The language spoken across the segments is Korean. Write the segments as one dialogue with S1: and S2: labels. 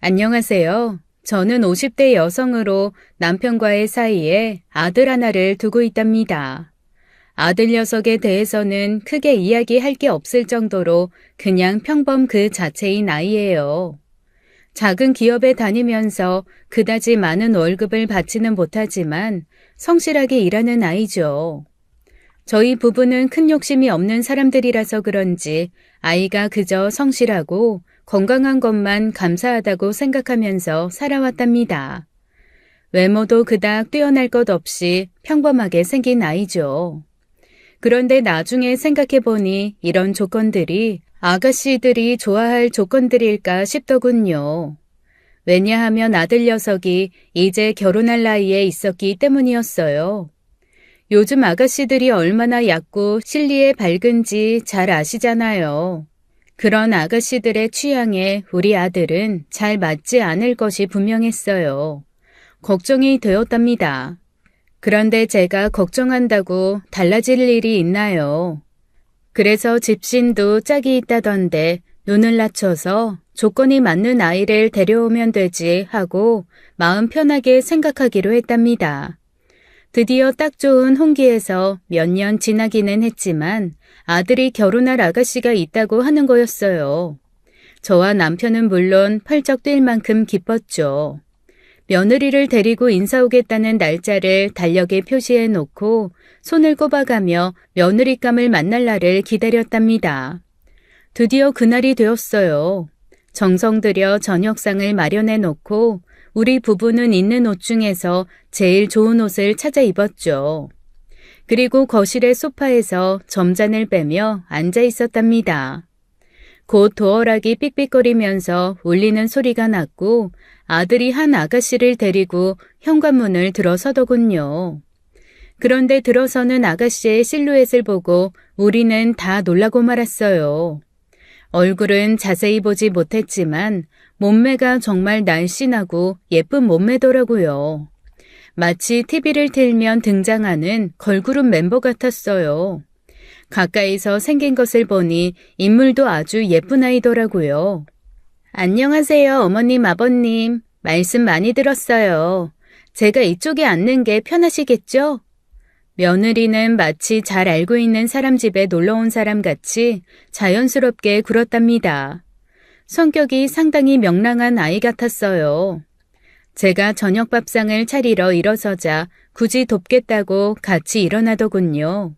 S1: 안녕하세요. 저는 50대 여성으로 남편과의 사이에 아들 하나를 두고 있답니다. 아들 녀석에 대해서는 크게 이야기할 게 없을 정도로 그냥 평범 그 자체인 아이예요. 작은 기업에 다니면서 그다지 많은 월급을 받지는 못하지만 성실하게 일하는 아이죠. 저희 부부는 큰 욕심이 없는 사람들이라서 그런지 아이가 그저 성실하고 건강한 것만 감사하다고 생각하면서 살아왔답니다. 외모도 그닥 뛰어날 것 없이 평범하게 생긴 아이죠. 그런데 나중에 생각해보니 이런 조건들이 아가씨들이 좋아할 조건들일까 싶더군요. 왜냐하면 아들 녀석이 이제 결혼할 나이에 있었기 때문이었어요. 요즘 아가씨들이 얼마나 얕고 실리에 밝은지 잘 아시잖아요. 그런 아가씨들의 취향에 우리 아들은 잘 맞지 않을 것이 분명했어요. 걱정이 되었답니다. 그런데 제가 걱정한다고 달라질 일이 있나요? 그래서 집신도 짝이 있다던데 눈을 낮춰서 조건이 맞는 아이를 데려오면 되지 하고 마음 편하게 생각하기로 했답니다. 드디어 딱 좋은 홍기에서 몇 년 지나기는 했지만 아들이 결혼할 아가씨가 있다고 하는 거였어요. 저와 남편은 물론 펄쩍 뛸 만큼 기뻤죠. 며느리를 데리고 인사 오겠다는 날짜를 달력에 표시해 놓고 손을 꼽아가며 며느리감을 만날 날을 기다렸답니다. 드디어 그날이 되었어요. 정성 들여 저녁상을 마련해 놓고 우리 부부는 있는 옷 중에서 제일 좋은 옷을 찾아 입었죠. 그리고 거실의 소파에서 점잔을 빼며 앉아 있었답니다. 곧 도어락이 삑삑거리면서 울리는 소리가 났고 아들이 한 아가씨를 데리고 현관문을 들어서더군요. 그런데 들어서는 아가씨의 실루엣을 보고 우리는 다 놀라고 말았어요. 얼굴은 자세히 보지 못했지만 몸매가 정말 날씬하고 예쁜 몸매더라고요. 마치 TV를 틀면 등장하는 걸그룹 멤버 같았어요. 가까이서 생긴 것을 보니 인물도 아주 예쁜 아이더라고요. 안녕하세요, 어머님, 아버님. 말씀 많이 들었어요. 제가 이쪽에 앉는 게 편하시겠죠? 며느리는 마치 잘 알고 있는 사람 집에 놀러 온 사람 같이 자연스럽게 굴었답니다. 성격이 상당히 명랑한 아이 같았어요. 제가 저녁 밥상을 차리러 일어서자 굳이 돕겠다고 같이 일어나더군요.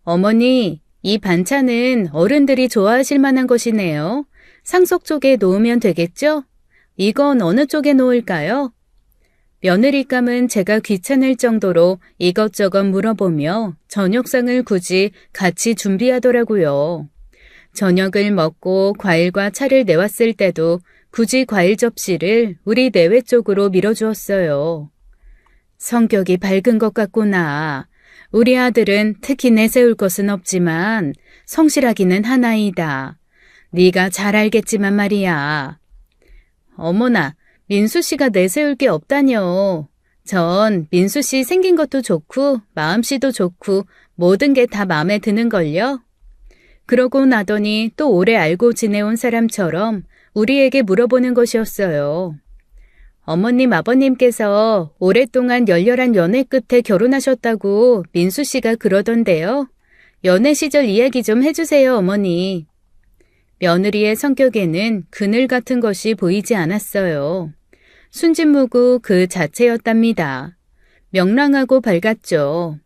S1: 어머니, 이 반찬은 어른들이 좋아하실 만한 것이네요. 상석 쪽에 놓으면 되겠죠? 이건 어느 쪽에 놓을까요? 며느리감은 제가 귀찮을 정도로 이것저것 물어보며 저녁상을 굳이 같이 준비하더라고요. 저녁을 먹고 과일과 차를 내왔을 때도 굳이 과일 접시를 우리 내외 쪽으로 밀어주었어요. 성격이 밝은 것 같구나. 우리 아들은 특히 내세울 것은 없지만 성실하기는 하나이다. 네가 잘 알겠지만 말이야. 어머나, 민수 씨가 내세울 게 없다뇨. 전 민수 씨 생긴 것도 좋고 마음씨도 좋고 모든 게 다 마음에 드는걸요. 그러고 나더니 또 오래 알고 지내온 사람처럼 우리에게 물어보는 것이었어요. 어머님, 아버님께서 오랫동안 열렬한 연애 끝에 결혼하셨다고 민수 씨가 그러던데요. 연애 시절 이야기 좀 해주세요, 어머니. 며느리의 성격에는 그늘 같은 것이 보이지 않았어요. 순진무구 그 자체였답니다. 명랑하고 밝았죠.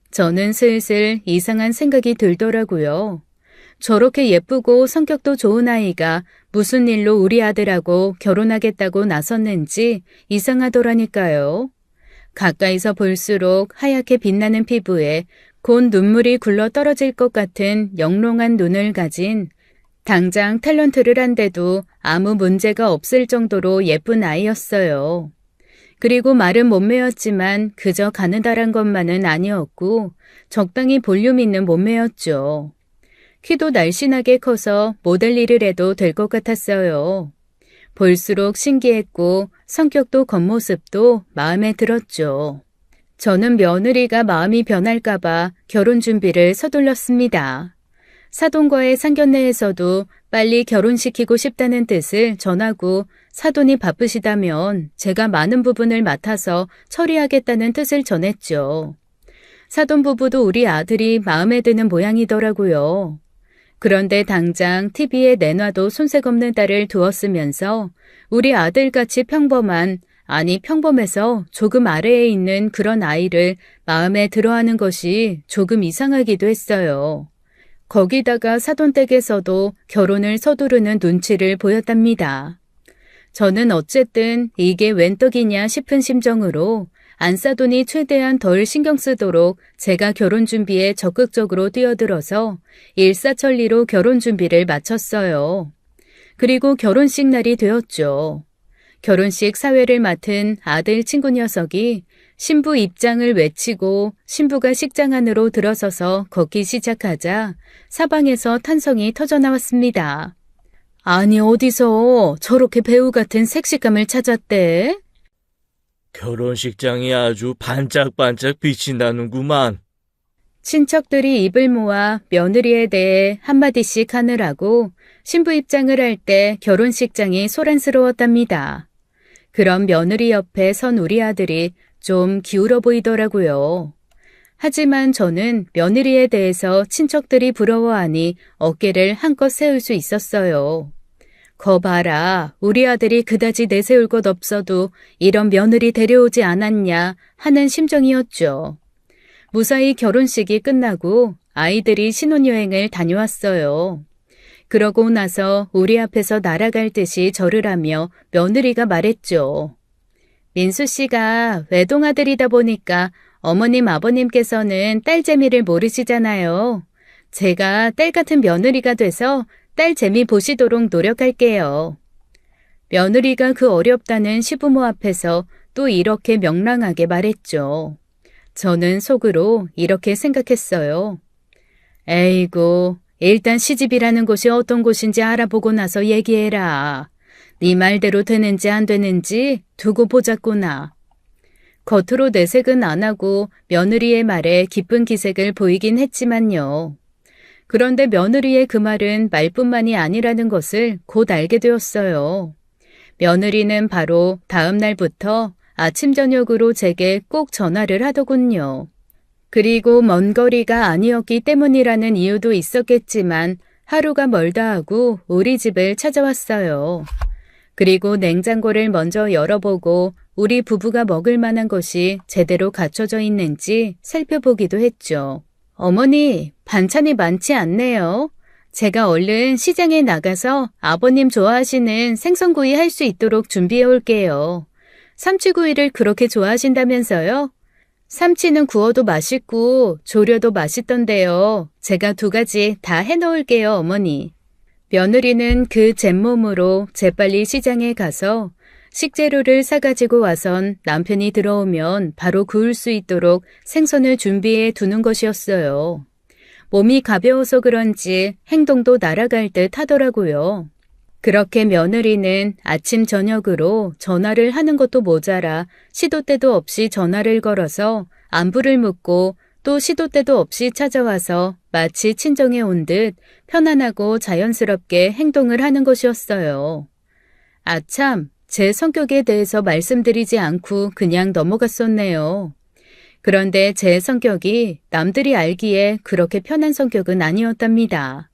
S1: 저는 슬슬 이상한 생각이 들더라고요. 저렇게 예쁘고 성격도 좋은 아이가 무슨 일로 우리 아들하고 결혼하겠다고 나섰는지 이상하더라니까요. 가까이서 볼수록 하얗게 빛나는 피부에 곧 눈물이 굴러 떨어질 것 같은 영롱한 눈을 가진 당장 탤런트를 한데도 아무 문제가 없을 정도로 예쁜 아이였어요. 그리고 마른 몸매였지만 그저 가느다란 것만은 아니었고 적당히 볼륨 있는 몸매였죠. 키도 날씬하게 커서 모델 일을 해도 될 것 같았어요. 볼수록 신기했고 성격도 겉모습도 마음에 들었죠. 저는 며느리가 마음이 변할까봐 결혼 준비를 서둘렀습니다. 사돈과의 상견례에서도 빨리 결혼시키고 싶다는 뜻을 전하고 사돈이 바쁘시다면 제가 많은 부분을 맡아서 처리하겠다는 뜻을 전했죠. 사돈 부부도 우리 아들이 마음에 드는 모양이더라고요. 그런데 당장 TV에 내놔도 손색 없는 딸을 두었으면서 우리 아들같이 평범한, 아니 평범해서 조금 아래에 있는 그런 아이를 마음에 들어하는 것이 조금 이상하기도 했어요. 거기다가 사돈댁에서도 결혼을 서두르는 눈치를 보였답니다. 저는 어쨌든 이게 웬 떡이냐 싶은 심정으로 안사돈이 최대한 덜 신경 쓰도록 제가 결혼 준비에 적극적으로 뛰어들어서 일사천리로 결혼 준비를 마쳤어요. 그리고 결혼식 날이 되었죠. 결혼식 사회를 맡은 아들 친구 녀석이 신부 입장을 외치고 신부가 식장 안으로 들어서서 걷기 시작하자 사방에서 탄성이 터져나왔습니다. 아니 어디서 저렇게 배우 같은 섹시감을 찾았대?
S2: 결혼식장이 아주 반짝반짝 빛이 나는구만.
S1: 친척들이 입을 모아 며느리에 대해 한마디씩 하느라고 신부 입장을 할 때 결혼식장이 소란스러웠답니다. 그럼 며느리 옆에 선 우리 아들이 좀 기울어 보이더라고요. 하지만 저는 며느리에 대해서 친척들이 부러워하니 어깨를 한껏 세울 수 있었어요. 거 봐라, 우리 아들이 그다지 내세울 것 없어도 이런 며느리 데려오지 않았냐 하는 심정이었죠. 무사히 결혼식이 끝나고 아이들이 신혼여행을 다녀왔어요. 그러고 나서 우리 앞에서 날아갈 듯이 절을 하며 며느리가 말했죠. 민수 씨가 외동아들이다 보니까 어머님 아버님께서는 딸 재미를 모르시잖아요. 제가 딸 같은 며느리가 돼서 딸 재미 보시도록 노력할게요. 며느리가 그 어렵다는 시부모 앞에서 또 이렇게 명랑하게 말했죠. 저는 속으로 이렇게 생각했어요. 에이구, 일단 시집이라는 곳이 어떤 곳인지 알아보고 나서 얘기해라. 네 말대로 되는지 안 되는지 두고 보자꾸나. 겉으로 내색은 안 하고 며느리의 말에 기쁜 기색을 보이긴 했지만요. 그런데 며느리의 그 말은 말뿐만이 아니라는 것을 곧 알게 되었어요. 며느리는 바로 다음 날부터 아침 저녁으로 제게 꼭 전화를 하더군요. 그리고 먼 거리가 아니었기 때문이라는 이유도 있었겠지만 하루가 멀다 하고 우리 집을 찾아왔어요. 그리고 냉장고를 먼저 열어보고 우리 부부가 먹을 만한 것이 제대로 갖춰져 있는지 살펴보기도 했죠. 어머니, 반찬이 많지 않네요. 제가 얼른 시장에 나가서 아버님 좋아하시는 생선구이 할 수 있도록 준비해 올게요. 삼치구이를 그렇게 좋아하신다면서요? 삼치는 구워도 맛있고 조려도 맛있던데요. 제가 2가지 다 해놓을게요, 어머니. 며느리는 그 잿몸으로 재빨리 시장에 가서 식재료를 사가지고 와선 남편이 들어오면 바로 구울 수 있도록 생선을 준비해 두는 것이었어요. 몸이 가벼워서 그런지 행동도 날아갈 듯 하더라고요. 그렇게 며느리는 아침 저녁으로 전화를 하는 것도 모자라 시도 때도 없이 전화를 걸어서 안부를 묻고 또 시도 때도 없이 찾아와서 마치 친정에 온 듯 편안하고 자연스럽게 행동을 하는 것이었어요. 아참, 제 성격에 대해서 말씀드리지 않고 그냥 넘어갔었네요. 그런데 제 성격이 남들이 알기에 그렇게 편한 성격은 아니었답니다.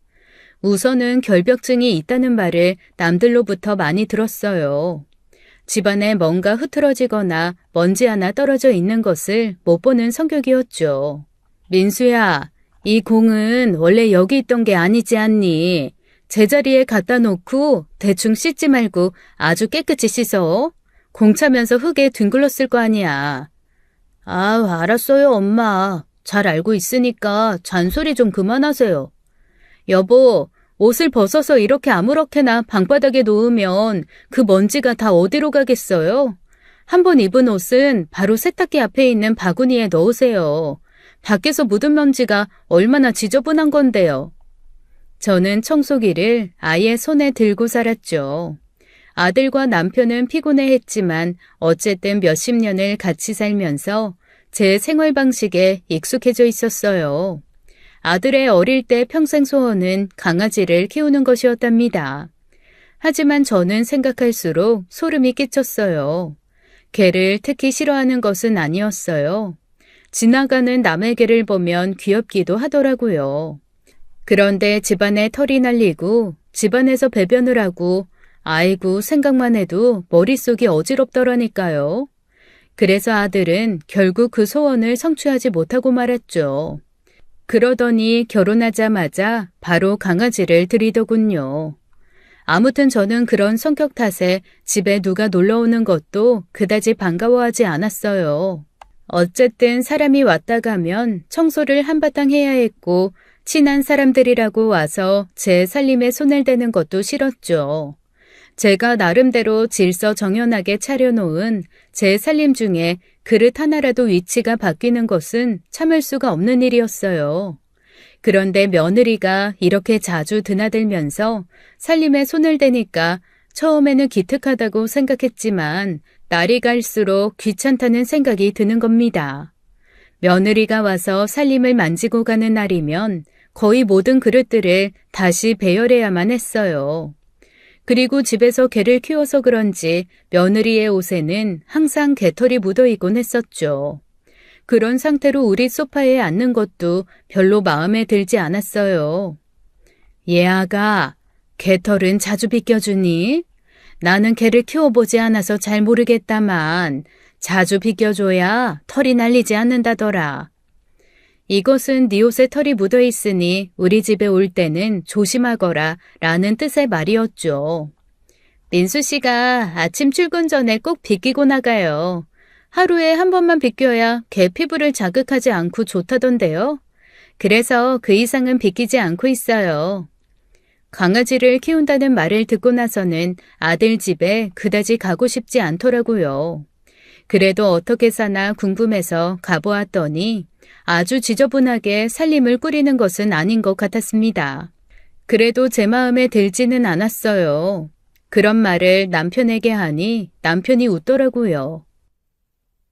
S1: 우선은 결벽증이 있다는 말을 남들로부터 많이 들었어요. 집안에 뭔가 흐트러지거나 먼지 하나 떨어져 있는 것을 못 보는 성격이었죠. 민수야, 이 공은 원래 여기 있던 게 아니지 않니? 제자리에 갖다 놓고 대충 씻지 말고 아주 깨끗이 씻어. 공 차면서 흙에 뒹굴렀을 거 아니야. 아, 알았어요, 엄마. 잘 알고 있으니까 잔소리 좀 그만하세요. 여보, 옷을 벗어서 이렇게 아무렇게나 방바닥에 놓으면 그 먼지가 다 어디로 가겠어요? 한번 입은 옷은 바로 세탁기 앞에 있는 바구니에 넣으세요. 밖에서 묻은 먼지가 얼마나 지저분한 건데요. 저는 청소기를 아예 손에 들고 살았죠. 아들과 남편은 피곤해했지만 어쨌든 몇십 년을 같이 살면서 제 생활 방식에 익숙해져 있었어요. 아들의 어릴 때 평생 소원은 강아지를 키우는 것이었답니다. 하지만 저는 생각할수록 소름이 끼쳤어요. 개를 특히 싫어하는 것은 아니었어요. 지나가는 남의 개를 보면 귀엽기도 하더라고요. 그런데 집안에 털이 날리고 집안에서 배변을 하고 아이고 생각만 해도 머릿속이 어지럽더라니까요. 그래서 아들은 결국 그 소원을 성취하지 못하고 말았죠. 그러더니 결혼하자마자 바로 강아지를 들이더군요. 아무튼 저는 그런 성격 탓에 집에 누가 놀러 오는 것도 그다지 반가워하지 않았어요. 어쨌든 사람이 왔다 가면 청소를 한바탕 해야 했고 친한 사람들이라고 와서 제 살림에 손을 대는 것도 싫었죠. 제가 나름대로 질서정연하게 차려놓은 제 살림 중에 그릇 하나라도 위치가 바뀌는 것은 참을 수가 없는 일이었어요. 그런데 며느리가 이렇게 자주 드나들면서 살림에 손을 대니까 처음에는 기특하다고 생각했지만 날이 갈수록 귀찮다는 생각이 드는 겁니다. 며느리가 와서 살림을 만지고 가는 날이면 거의 모든 그릇들을 다시 배열해야만 했어요. 그리고 집에서 개를 키워서 그런지 며느리의 옷에는 항상 개털이 묻어있곤 했었죠. 그런 상태로 우리 소파에 앉는 것도 별로 마음에 들지 않았어요. 얘아가, 개털은 자주 빗겨주니? 나는 개를 키워보지 않아서 잘 모르겠다만 자주 빗겨줘야 털이 날리지 않는다더라. 이것은 네 옷에 털이 묻어있으니 우리 집에 올 때는 조심하거라 라는 뜻의 말이었죠. 민수 씨가 아침 출근 전에 꼭 빗기고 나가요. 하루에 한 번만 빗겨야 개 피부를 자극하지 않고 좋다던데요. 그래서 그 이상은 빗기지 않고 있어요. 강아지를 키운다는 말을 듣고 나서는 아들 집에 그다지 가고 싶지 않더라고요. 그래도 어떻게 사나 궁금해서 가보았더니 아주 지저분하게 살림을 꾸리는 것은 아닌 것 같았습니다. 그래도 제 마음에 들지는 않았어요. 그런 말을 남편에게 하니 남편이 웃더라고요.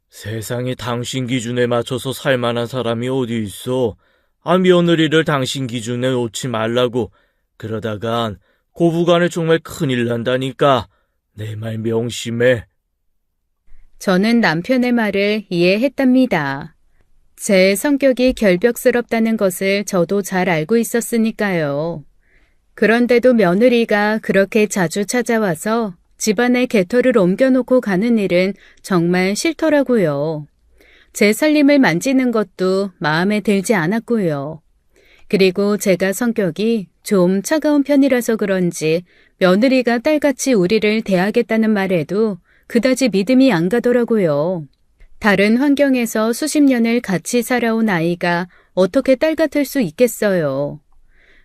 S2: 세상에 당신 기준에 맞춰서 살 만한 사람이 어디 있어? 며느리를 당신 기준에 놓지 말라고. 그러다간 고부간에 정말 큰일 난다니까. 내 말 명심해.
S1: 저는 남편의 말을 이해했답니다. 제 성격이 결벽스럽다는 것을 저도 잘 알고 있었으니까요. 그런데도 며느리가 그렇게 자주 찾아와서 집안에 개털을 옮겨놓고 가는 일은 정말 싫더라고요. 제 살림을 만지는 것도 마음에 들지 않았고요. 그리고 제가 성격이 좀 차가운 편이라서 그런지 며느리가 딸같이 우리를 대하겠다는 말에도 그다지 믿음이 안 가더라고요. 다른 환경에서 수십 년을 같이 살아온 아이가 어떻게 딸 같을 수 있겠어요.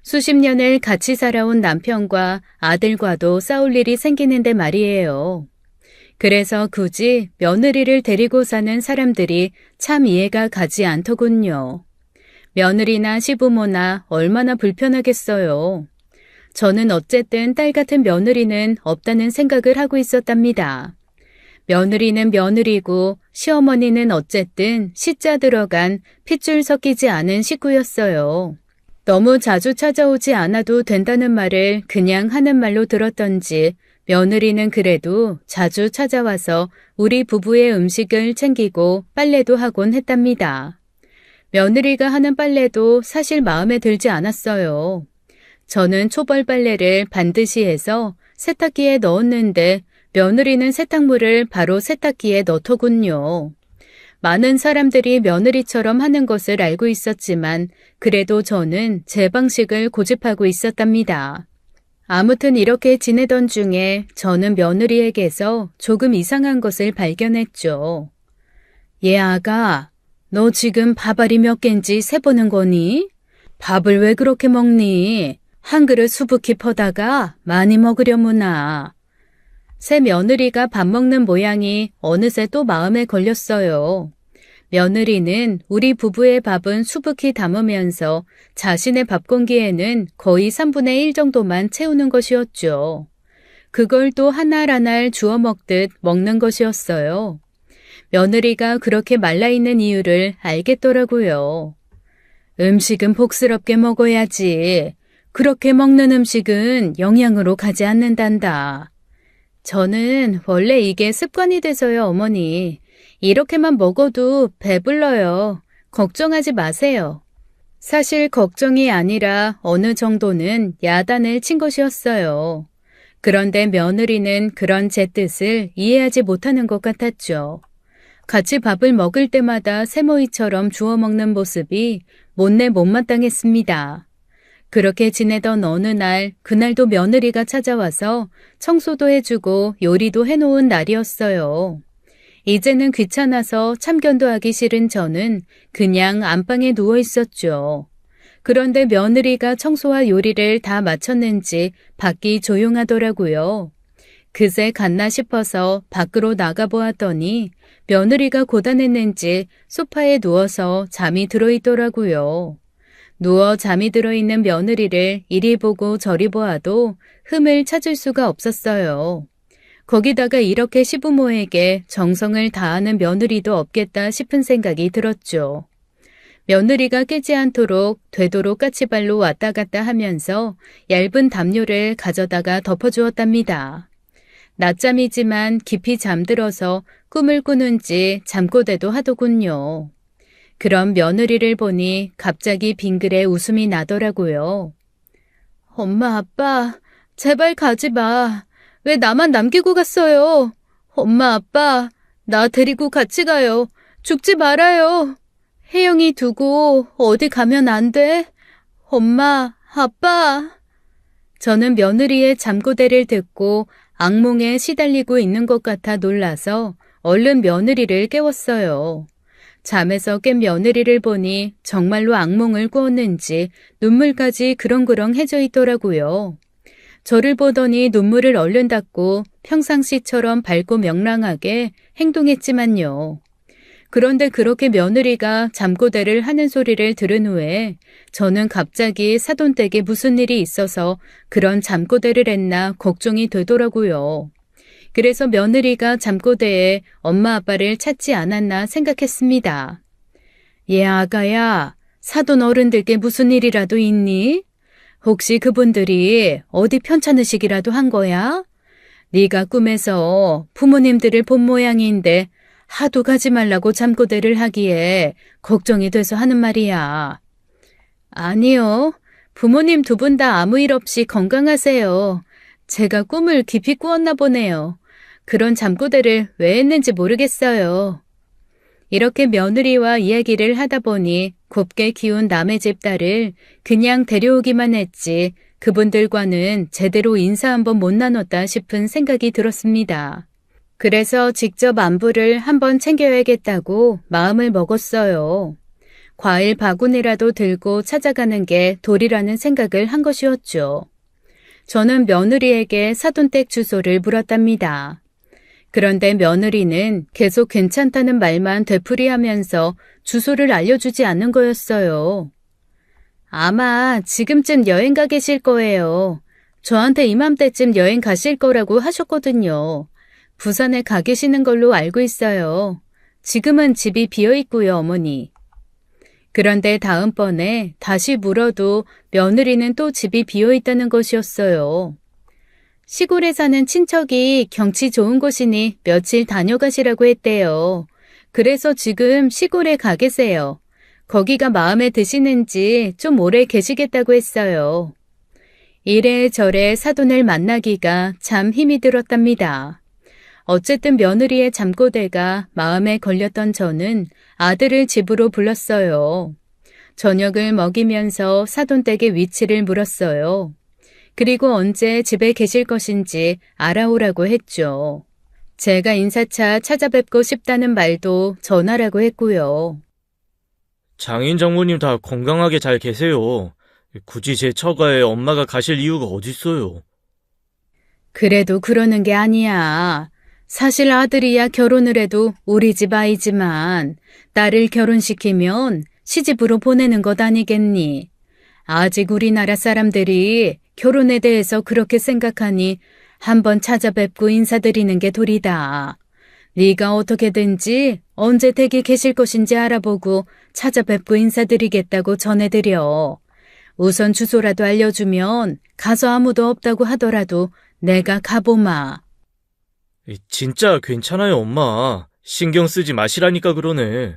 S1: 수십 년을 같이 살아온 남편과 아들과도 싸울 일이 생기는데 말이에요. 그래서 굳이 며느리를 데리고 사는 사람들이 참 이해가 가지 않더군요. 며느리나 시부모나 얼마나 불편하겠어요. 저는 어쨌든 딸 같은 며느리는 없다는 생각을 하고 있었답니다. 며느리는 며느리고 시어머니는 어쨌든 시자 들어간 핏줄 섞이지 않은 식구였어요. 너무 자주 찾아오지 않아도 된다는 말을 그냥 하는 말로 들었던지 며느리는 그래도 자주 찾아와서 우리 부부의 음식을 챙기고 빨래도 하곤 했답니다. 며느리가 하는 빨래도 사실 마음에 들지 않았어요. 저는 초벌 빨래를 반드시 해서 세탁기에 넣었는데 며느리는 세탁물을 바로 세탁기에 넣더군요. 많은 사람들이 며느리처럼 하는 것을 알고 있었지만 그래도 저는 제 방식을 고집하고 있었답니다. 아무튼 이렇게 지내던 중에 저는 며느리에게서 조금 이상한 것을 발견했죠. 얘 아가, 너 지금 밥알이 몇 개인지 세보는 거니? 밥을 왜 그렇게 먹니? 한 그릇 수북히 퍼다가 많이 먹으려무나. 새 며느리가 밥 먹는 모양이 어느새 또 마음에 걸렸어요. 며느리는 우리 부부의 밥은 수북히 담으면서 자신의 밥 공기에는 거의 3분의 1 정도만 채우는 것이었죠. 그걸 또 한 알 한 알 주워 먹듯 먹는 것이었어요. 며느리가 그렇게 말라있는 이유를 알겠더라고요. 음식은 복스럽게 먹어야지. 그렇게 먹는 음식은 영양으로 가지 않는단다. 저는 원래 이게 습관이 돼서요, 어머니. 이렇게만 먹어도 배불러요. 걱정하지 마세요. 사실 걱정이 아니라 어느 정도는 야단을 친 것이었어요. 그런데 며느리는 그런 제 뜻을 이해하지 못하는 것 같았죠. 같이 밥을 먹을 때마다 새모이처럼 주워 먹는 모습이 못내 못마땅했습니다. 그렇게 지내던 어느 날, 그날도 며느리가 찾아와서 청소도 해주고 요리도 해놓은 날이었어요. 이제는 귀찮아서 참견도 하기 싫은 저는 그냥 안방에 누워 있었죠. 그런데 며느리가 청소와 요리를 다 마쳤는지 밖이 조용하더라고요. 그새 갔나 싶어서 밖으로 나가보았더니 며느리가 고단했는지 소파에 누워서 잠이 들어있더라고요. 누워 잠이 들어있는 며느리를 이리 보고 저리 보아도 흠을 찾을 수가 없었어요. 거기다가 이렇게 시부모에게 정성을 다하는 며느리도 없겠다 싶은 생각이 들었죠. 며느리가 깨지 않도록 되도록 까치발로 왔다 갔다 하면서 얇은 담요를 가져다가 덮어주었답니다. 낮잠이지만 깊이 잠들어서 꿈을 꾸는지 잠꼬대도 하더군요. 그런 며느리를 보니 갑자기 빙그레 웃음이 나더라고요. 엄마, 아빠, 제발 가지 마. 왜 나만 남기고 갔어요? 엄마, 아빠, 나 데리고 같이 가요. 죽지 말아요. 혜영이 두고 어디 가면 안 돼? 엄마, 아빠. 저는 며느리의 잠꼬대를 듣고 악몽에 시달리고 있는 것 같아 놀라서 얼른 며느리를 깨웠어요. 잠에서 깬 며느리를 보니 정말로 악몽을 꾸었는지 눈물까지 그렁그렁해져 있더라고요. 저를 보더니 눈물을 얼른 닦고 평상시처럼 밝고 명랑하게 행동했지만요. 그런데 그렇게 며느리가 잠꼬대를 하는 소리를 들은 후에 저는 갑자기 사돈댁에 무슨 일이 있어서 그런 잠꼬대를 했나 걱정이 되더라고요. 그래서 며느리가 잠꼬대에 엄마 아빠를 찾지 않았나 생각했습니다. 얘 아가야, 사돈 어른들께 무슨 일이라도 있니? 혹시 그분들이 어디 편찮으시기라도 한 거야? 네가 꿈에서 부모님들을 본 모양인데 하도 가지 말라고 잠꼬대를 하기에 걱정이 돼서 하는 말이야. 아니요. 부모님 두 분 다 아무 일 없이 건강하세요. 제가 꿈을 깊이 꾸었나 보네요. 그런 잠꼬대를 왜 했는지 모르겠어요. 이렇게 며느리와 이야기를 하다 보니 곱게 키운 남의 집 딸을 그냥 데려오기만 했지 그분들과는 제대로 인사 한번 못 나눴다 싶은 생각이 들었습니다. 그래서 직접 안부를 한번 챙겨야겠다고 마음을 먹었어요. 과일 바구니라도 들고 찾아가는 게 도리라는 생각을 한 것이었죠. 저는 며느리에게 사돈댁 주소를 물었답니다. 그런데 며느리는 계속 괜찮다는 말만 되풀이하면서 주소를 알려주지 않는 거였어요. 아마 지금쯤 여행 가 계실 거예요. 저한테 이맘때쯤 여행 가실 거라고 하셨거든요. 부산에 가 계시는 걸로 알고 있어요. 지금은 집이 비어 있고요, 어머니. 그런데 다음번에 다시 물어도 며느리는 또 집이 비어 있다는 것이었어요. 시골에 사는 친척이 경치 좋은 곳이니 며칠 다녀가시라고 했대요. 그래서 지금 시골에 가 계세요. 거기가 마음에 드시는지 좀 오래 계시겠다고 했어요. 이래저래 사돈을 만나기가 참 힘이 들었답니다. 어쨌든 며느리의 잠꼬대가 마음에 걸렸던 저는 아들을 집으로 불렀어요. 저녁을 먹이면서 사돈댁의 위치를 물었어요. 그리고 언제 집에 계실 것인지 알아오라고 했죠. 제가 인사차 찾아뵙고 싶다는 말도 전하라고 했고요.
S2: 장인 장모님 다 건강하게 잘 계세요. 굳이 제 처가에 엄마가 가실 이유가 어딨어요.
S1: 그래도 그러는 게 아니야. 사실 아들이야 결혼을 해도 우리 집 아이지만 딸을 결혼시키면 시집으로 보내는 것 아니겠니? 아직 우리나라 사람들이 결혼에 대해서 그렇게 생각하니 한번 찾아뵙고 인사드리는 게 도리다. 네가 어떻게든지 언제 댁에 계실 것인지 알아보고 찾아뵙고 인사드리겠다고 전해드려. 우선 주소라도 알려주면 가서 아무도 없다고 하더라도 내가 가보마.
S2: 진짜 괜찮아요, 엄마. 신경 쓰지 마시라니까 그러네.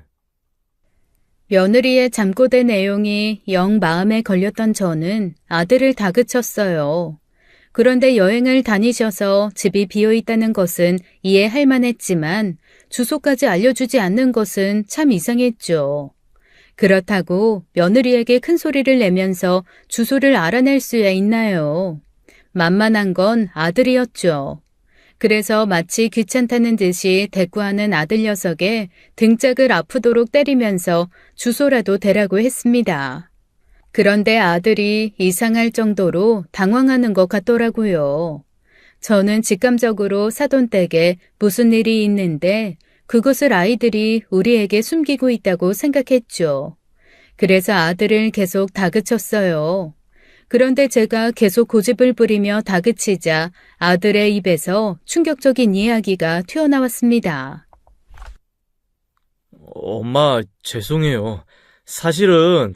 S1: 며느리의 잠꼬대 내용이 영 마음에 걸렸던 저는 아들을 다그쳤어요. 그런데 여행을 다니셔서 집이 비어 있다는 것은 이해할 만했지만 주소까지 알려주지 않는 것은 참 이상했죠. 그렇다고 며느리에게 큰 소리를 내면서 주소를 알아낼 수야 있나요? 만만한 건 아들이었죠. 그래서 마치 귀찮다는 듯이 대꾸하는 아들 녀석에 등짝을 아프도록 때리면서 주소라도 대라고 했습니다. 그런데 아들이 이상할 정도로 당황하는 것 같더라고요. 저는 직감적으로 사돈댁에 무슨 일이 있는데 그것을 아이들이 우리에게 숨기고 있다고 생각했죠. 그래서 아들을 계속 다그쳤어요. 그런데 제가 계속 고집을 부리며 다그치자 아들의 입에서 충격적인 이야기가 튀어나왔습니다.
S2: 엄마, 죄송해요. 사실은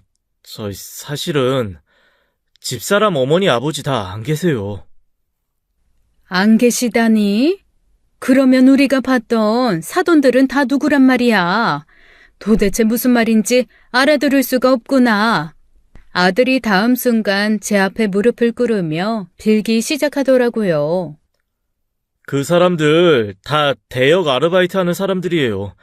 S2: 집사람 어머니 아버지 다 안 계세요.
S1: 안 계시다니? 그러면 우리가 봤던 사돈들은 다 누구란 말이야? 도대체 무슨 말인지 알아들을 수가 없구나. 아들이 다음 순간 제 앞에 무릎을 꿇으며 빌기 시작하더라고요.
S2: 그 사람들 다 대역 아르바이트 하는 사람들이에요.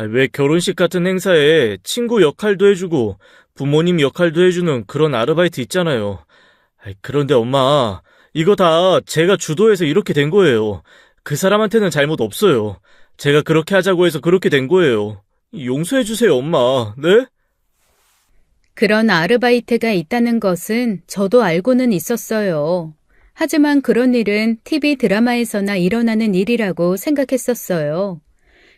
S2: 왜 결혼식 같은 행사에 친구 역할도 해주고 부모님 역할도 해주는 그런 아르바이트 있잖아요. 그런데 엄마, 이거 다 제가 주도해서 이렇게 된 거예요. 그 사람한테는 잘못 없어요. 제가 그렇게 하자고 해서 그렇게 된 거예요. 용서해주세요, 엄마. 네?
S1: 그런 아르바이트가 있다는 것은 저도 알고는 있었어요. 하지만 그런 일은 TV 드라마에서나 일어나는 일이라고 생각했었어요.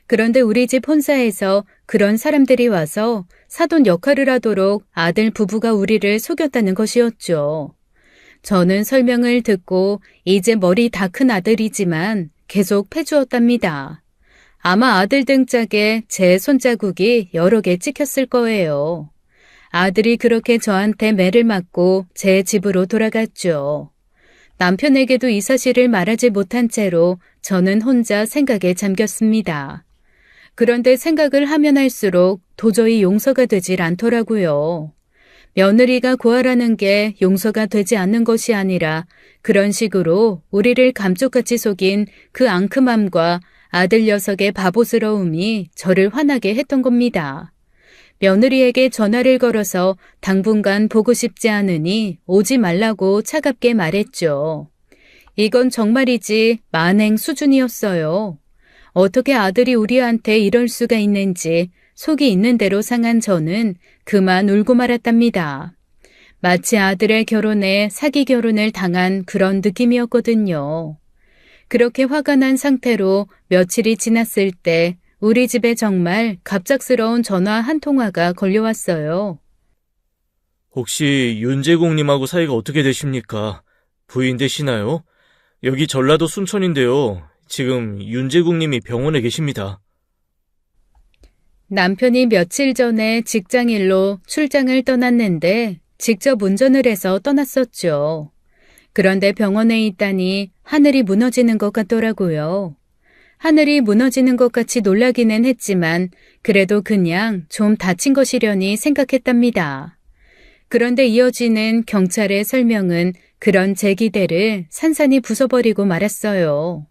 S1: 그런데 우리 집 본사에서 그런 사람들이 와서 사돈 역할을 하도록 아들 부부가 우리를 속였다는 것이었죠. 저는 설명을 듣고 이제 머리 다 큰 아들이지만 계속 패주었답니다. 아마 아들 등짝에 제 손자국이 여러 개 찍혔을 거예요. 아들이 그렇게 저한테 매를 맞고 제 집으로 돌아갔죠. 남편에게도 이 사실을 말하지 못한 채로 저는 혼자 생각에 잠겼습니다. 그런데 생각을 하면 할수록 도저히 용서가 되질 않더라고요. 며느리가 구하라는 게 용서가 되지 않는 것이 아니라 그런 식으로 우리를 감쪽같이 속인 그 앙큼함과 아들 녀석의 바보스러움이 저를 화나게 했던 겁니다. 며느리에게 전화를 걸어서 당분간 보고 싶지 않으니 오지 말라고 차갑게 말했죠. 이건 정말이지 만행 수준이었어요. 어떻게 아들이 우리한테 이럴 수가 있는지 속이 있는 대로 상한 저는 그만 울고 말았답니다. 마치 아들의 결혼에 사기 결혼을 당한 그런 느낌이었거든요. 그렇게 화가 난 상태로 며칠이 지났을 때 우리 집에 정말 갑작스러운 전화 한 통화가 걸려왔어요.
S2: 혹시 윤재공님하고 사이가 어떻게 되십니까? 부인 되시나요? 여기 전라도 순천인데요. 지금 윤재국님이 병원에 계십니다.
S1: 남편이 며칠 전에 직장일로 출장을 떠났는데 직접 운전을 해서 떠났었죠. 그런데 병원에 있다니 하늘이 무너지는 것 같더라고요. 하늘이 무너지는 것 같이 놀라기는 했지만 그래도 그냥 좀 다친 것이려니 생각했답니다. 그런데 이어지는 경찰의 설명은 그런 제 기대를 산산이 부숴버리고 말았어요.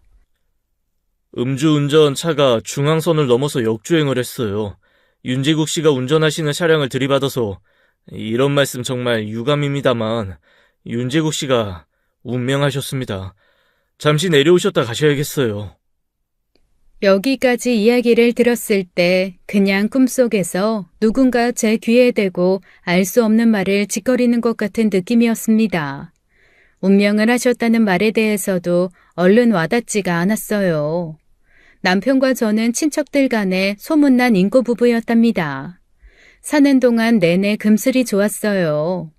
S2: 음주운전 차가 중앙선을 넘어서 역주행을 했어요. 윤지국 씨가 운전하시는 차량을 들이받아서 이런 말씀 정말 유감입니다만 윤지국 씨가 운명하셨습니다. 잠시 내려오셨다 가셔야겠어요.
S1: 여기까지 이야기를 들었을 때 그냥 꿈속에서 누군가 제 귀에 대고 알 수 없는 말을 짓거리는 것 같은 느낌이었습니다. 운명을 하셨다는 말에 대해서도 얼른 와닿지가 않았어요. 남편과 저는 친척들 간에 소문난 인고 부부였답니다. 사는 동안 내내 금슬이 좋았어요.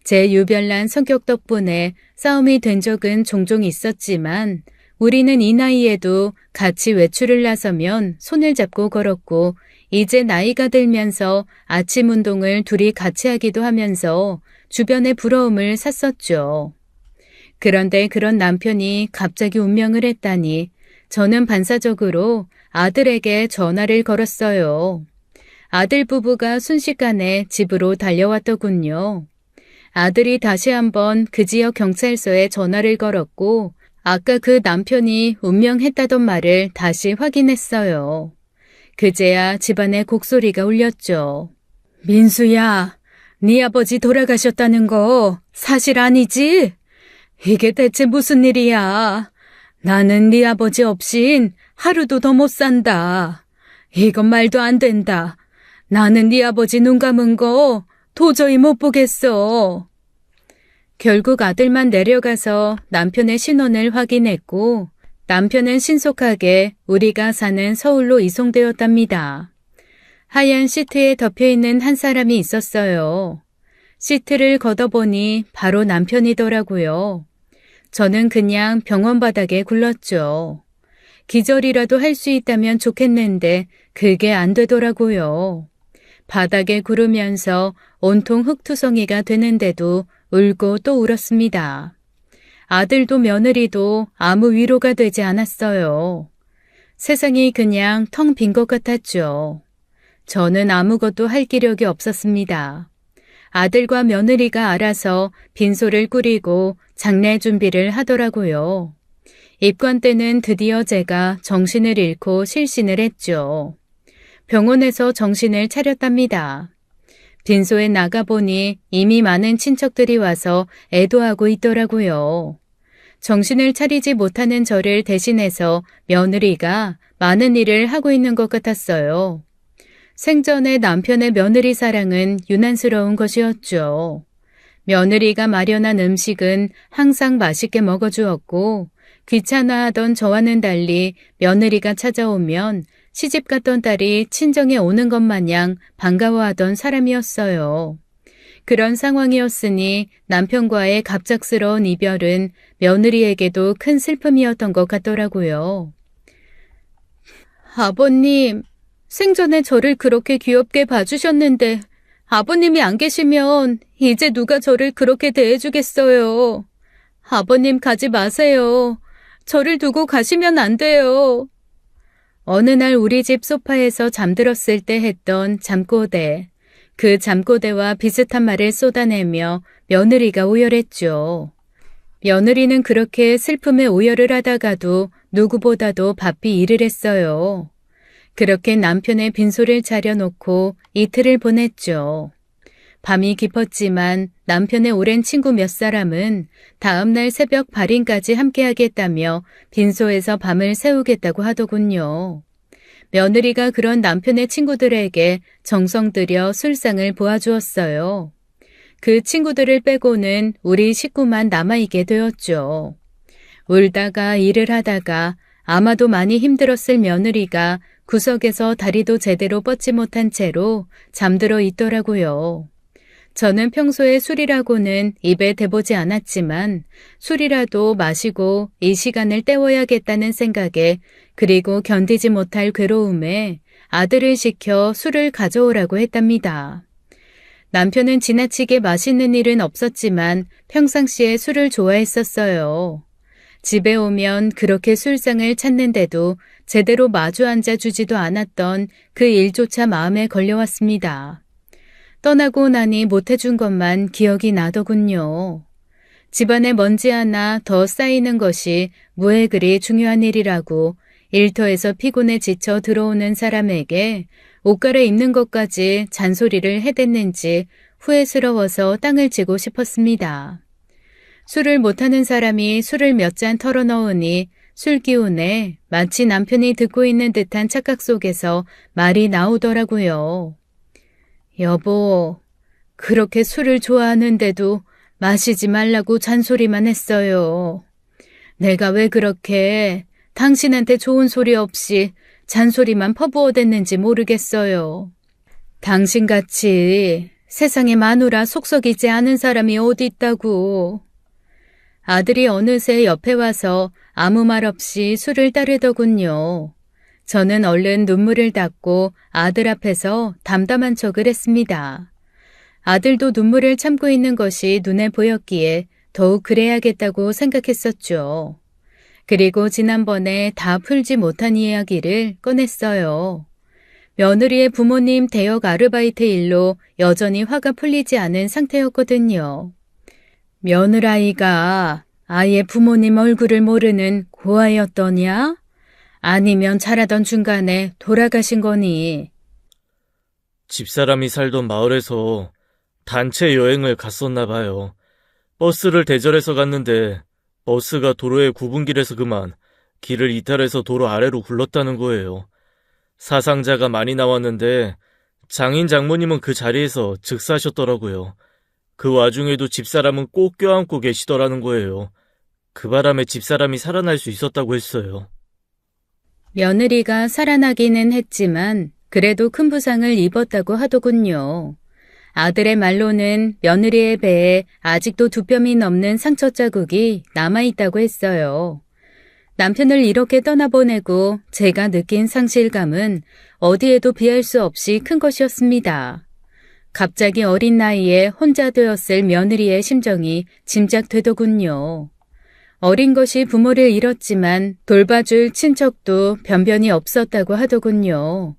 S1: 제 유별난 성격 덕분에 싸움이 된 적은 종종 있었지만 우리는 이 나이에도 같이 외출을 나서면 손을 잡고 걸었고 이제 나이가 들면서 아침 운동을 둘이 같이 하기도 하면서 주변의 부러움을 샀었죠. 그런데 그런 남편이 갑자기 운명을 했다니 저는 반사적으로 아들에게 전화를 걸었어요. 아들 부부가 순식간에 집으로 달려왔더군요. 아들이 다시 한번 그 지역 경찰서에 전화를 걸었고 아까 그 남편이 운명했다던 말을 다시 확인했어요. 그제야 집안의 곡소리가 울렸죠. 민수야, 네 아버지 돌아가셨다는 거 사실 아니지? 이게 대체 무슨 일이야? 나는 네 아버지 없인 하루도 더 못 산다. 이건 말도 안 된다. 나는 네 아버지 눈 감은 거 도저히 못 보겠어. 결국 아들만 내려가서 남편의 신원을 확인했고 남편은 신속하게 우리가 사는 서울로 이송되었답니다. 하얀 시트에 덮여있는 한 사람이 있었어요. 시트를 걷어보니 바로 남편이더라고요. 저는 그냥 병원 바닥에 굴렀죠. 기절이라도 할 수 있다면 좋겠는데 그게 안 되더라고요. 바닥에 구르면서 온통 흙투성이가 되는데도 울고 또 울었습니다. 아들도 며느리도 아무 위로가 되지 않았어요. 세상이 그냥 텅 빈 것 같았죠. 저는 아무것도 할 기력이 없었습니다. 아들과 며느리가 알아서 빈소를 꾸리고 장례 준비를 하더라고요. 입관 때는 드디어 제가 정신을 잃고 실신을 했죠. 병원에서 정신을 차렸답니다. 빈소에 나가보니 이미 많은 친척들이 와서 애도하고 있더라고요. 정신을 차리지 못하는 저를 대신해서 며느리가 많은 일을 하고 있는 것 같았어요. 생전에 남편의 며느리 사랑은 유난스러운 것이었죠. 며느리가 마련한 음식은 항상 맛있게 먹어주었고 귀찮아하던 저와는 달리 며느리가 찾아오면 시집갔던 딸이 친정에 오는 것 마냥 반가워하던 사람이었어요. 그런 상황이었으니 남편과의 갑작스러운 이별은 며느리에게도 큰 슬픔이었던 것 같더라고요. 아버님, 생전에 저를 그렇게 귀엽게 봐주셨는데 아버님이 안 계시면 이제 누가 저를 그렇게 대해주겠어요. 아버님 가지 마세요. 저를 두고 가시면 안 돼요. 어느 날 우리 집 소파에서 잠들었을 때 했던 잠꼬대. 그 잠꼬대와 비슷한 말을 쏟아내며 며느리가 오열했죠. 며느리는 그렇게 슬픔에 오열을 하다가도 누구보다도 바삐 일을 했어요. 그렇게 남편의 빈소를 차려놓고 이틀을 보냈죠. 밤이 깊었지만 남편의 오랜 친구 몇 사람은 다음날 새벽 발인까지 함께하겠다며 빈소에서 밤을 새우겠다고 하더군요. 며느리가 그런 남편의 친구들에게 정성 들여 술상을 보아주었어요. 그 친구들을 빼고는 우리 식구만 남아있게 되었죠. 울다가 일을 하다가 아마도 많이 힘들었을 며느리가 구석에서 다리도 제대로 뻗지 못한 채로 잠들어 있더라고요. 저는 평소에 술이라고는 입에 대보지 않았지만 술이라도 마시고 이 시간을 때워야겠다는 생각에 그리고 견디지 못할 괴로움에 아들을 시켜 술을 가져오라고 했답니다. 남편은 지나치게 맛있는 일은 없었지만 평상시에 술을 좋아했었어요. 집에 오면 그렇게 술상을 찾는데도 제대로 마주 앉아주지도 않았던 그 일조차 마음에 걸려왔습니다. 떠나고 나니 못해준 것만 기억이 나더군요. 집안에 먼지 하나 더 쌓이는 것이 뭐에 그리 중요한 일이라고 일터에서 피곤해 지쳐 들어오는 사람에게 옷 갈아입는 것까지 잔소리를 해댔는지 후회스러워서 땅을 치고 싶었습니다. 술을 못하는 사람이 술을 몇 잔 털어넣으니 술 기운에 마치 남편이 듣고 있는 듯한 착각 속에서 말이 나오더라고요. 여보, 그렇게 술을 좋아하는데도 마시지 말라고 잔소리만 했어요. 내가 왜 그렇게 당신한테 좋은 소리 없이 잔소리만 퍼부어댔는지 모르겠어요. 당신같이 세상에 마누라 속썩이지 않은 사람이 어디 있다고. 아들이 어느새 옆에 와서 아무 말 없이 술을 따르더군요. 저는 얼른 눈물을 닦고 아들 앞에서 담담한 척을 했습니다. 아들도 눈물을 참고 있는 것이 눈에 보였기에 더욱 그래야겠다고 생각했었죠. 그리고 지난번에 다 풀지 못한 이야기를 꺼냈어요. 며느리의 부모님 대역 아르바이트 일로 여전히 화가 풀리지 않은 상태였거든요. 며느라이가 아예 부모님 얼굴을 모르는 고아였더냐? 아니면 자라던 중간에 돌아가신 거니?
S2: 집사람이 살던 마을에서 단체 여행을 갔었나 봐요. 버스를 대절해서 갔는데 버스가 도로의 구분길에서 그만 길을 이탈해서 도로 아래로 굴렀다는 거예요. 사상자가 많이 나왔는데 장인 장모님은 그 자리에서 즉사하셨더라고요. 그 와중에도 집사람은 꼭 껴안고 계시더라는 거예요. 그 바람에 집사람이 살아날 수 있었다고 했어요.
S1: 며느리가 살아나기는 했지만 그래도 큰 부상을 입었다고 하더군요. 아들의 말로는 며느리의 배에 아직도 2뼘이 넘는 상처 자국이 남아있다고 했어요. 남편을 이렇게 떠나보내고 제가 느낀 상실감은 어디에도 비할 수 없이 큰 것이었습니다. 갑자기 어린 나이에 혼자 되었을 며느리의 심정이 짐작되더군요. 어린 것이 부모를 잃었지만 돌봐줄 친척도 변변히 없었다고 하더군요.